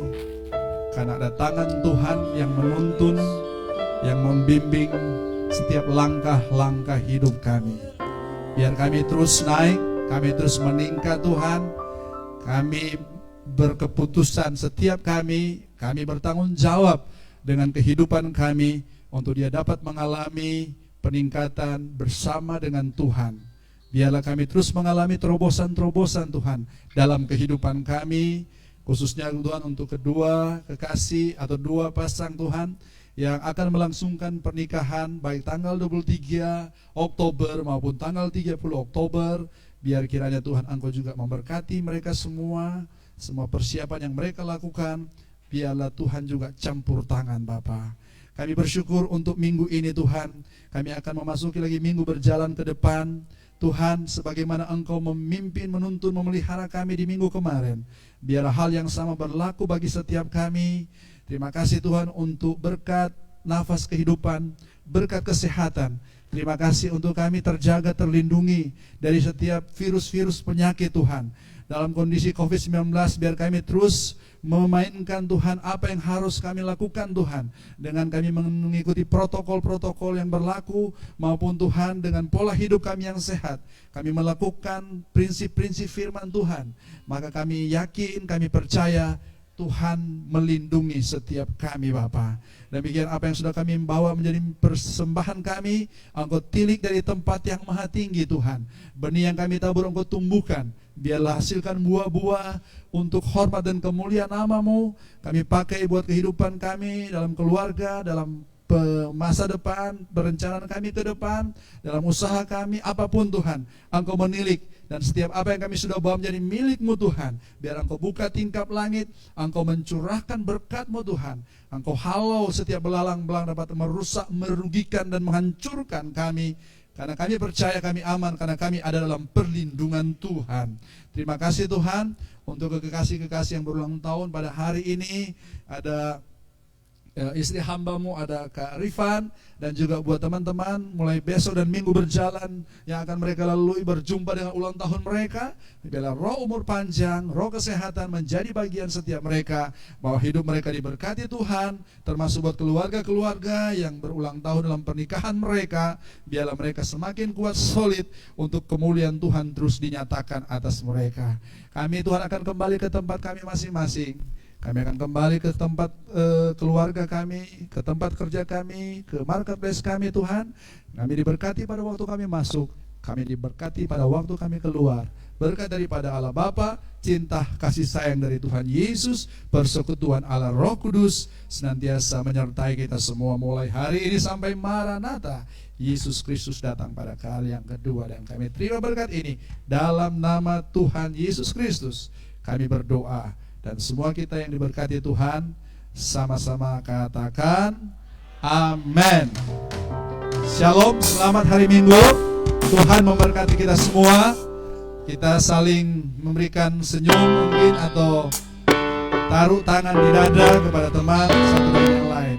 karena ada tangan Tuhan yang menuntun, yang membimbing setiap langkah-langkah hidup kami. Biar kami terus naik, kami terus meningkat Tuhan. Kami berkeputusan setiap kami bertanggung jawab dengan kehidupan kami untuk dia dapat mengalami peningkatan bersama dengan Tuhan. Biarlah kami terus mengalami terobosan-terobosan Tuhan dalam kehidupan kami, khususnya Tuhan untuk kedua kekasih atau dua pasang Tuhan yang akan melangsungkan pernikahan baik tanggal 23 Oktober maupun tanggal 30 Oktober. Biar kiranya Tuhan Engkau juga memberkati mereka semua persiapan yang mereka lakukan. Biarlah Tuhan juga campur tangan Bapa. Kami bersyukur untuk minggu ini Tuhan. Kami akan memasuki lagi minggu berjalan ke depan. Tuhan, sebagaimana Engkau memimpin, menuntun, memelihara kami di minggu kemarin, biarlah hal yang sama berlaku bagi setiap kami. Terima kasih Tuhan untuk berkat nafas kehidupan, berkat kesehatan. Terima kasih untuk kami terjaga, terlindungi dari setiap virus-virus penyakit Tuhan. Dalam kondisi COVID-19 biar kami terus memainkan Tuhan apa yang harus kami lakukan Tuhan, dengan kami mengikuti protokol-protokol yang berlaku, maupun Tuhan dengan pola hidup kami yang sehat, kami melakukan prinsip-prinsip firman Tuhan. Maka kami yakin, kami percaya Tuhan melindungi setiap kami Bapa. Demikian apa yang sudah kami bawa menjadi persembahan kami, Engkau tilik dari tempat yang maha tinggi Tuhan. Benih yang kami tabur Engkau tumbuhkan, biarlah hasilkan buah-buah untuk hormat dan kemuliaan nama-Mu. Kami pakai buat kehidupan kami dalam keluarga, dalam masa depan, perencanaan kami ke depan, dalam usaha kami, apapun Tuhan, Engkau menilik. Dan setiap apa yang kami sudah bawa menjadi milik-Mu Tuhan, biar Engkau buka tingkap langit, Engkau mencurahkan berkat-Mu Tuhan. Engkau halau setiap belalang-belalang dapat merusak, merugikan dan menghancurkan kami. Karena kami percaya kami aman, karena kami ada dalam perlindungan Tuhan. Terima kasih Tuhan untuk kekasih-kekasih yang berulang tahun pada hari ini. Ada istri hamba-Mu, ada Kak Rifan, dan juga buat teman-teman mulai besok dan minggu berjalan yang akan mereka lalui berjumpa dengan ulang tahun mereka. Biarlah roh umur panjang, roh kesehatan menjadi bagian setiap mereka, bahwa hidup mereka diberkati Tuhan, termasuk buat keluarga-keluarga yang berulang tahun dalam pernikahan mereka. Biarlah mereka semakin kuat, solid, untuk kemuliaan Tuhan terus dinyatakan atas mereka. Kami Tuhan akan kembali ke tempat kami masing-masing. Kami akan kembali ke tempat keluarga kami, ke tempat kerja kami, ke marketplace kami Tuhan. Kami diberkati pada waktu kami masuk, kami diberkati pada waktu kami keluar. Berkat daripada Allah Bapa, cinta kasih sayang dari Tuhan Yesus, persekutuan Allah Roh Kudus senantiasa menyertai kita semua mulai hari ini sampai Maranatha. Yesus Kristus datang pada kali yang kedua, dan kami terima berkat ini dalam nama Tuhan Yesus Kristus. Kami berdoa. Dan semua kita yang diberkati Tuhan, sama-sama katakan amin. Shalom, selamat hari Minggu. Tuhan memberkati kita semua. Kita saling memberikan senyum mungkin, atau taruh tangan di dada kepada teman satu dengan yang lain.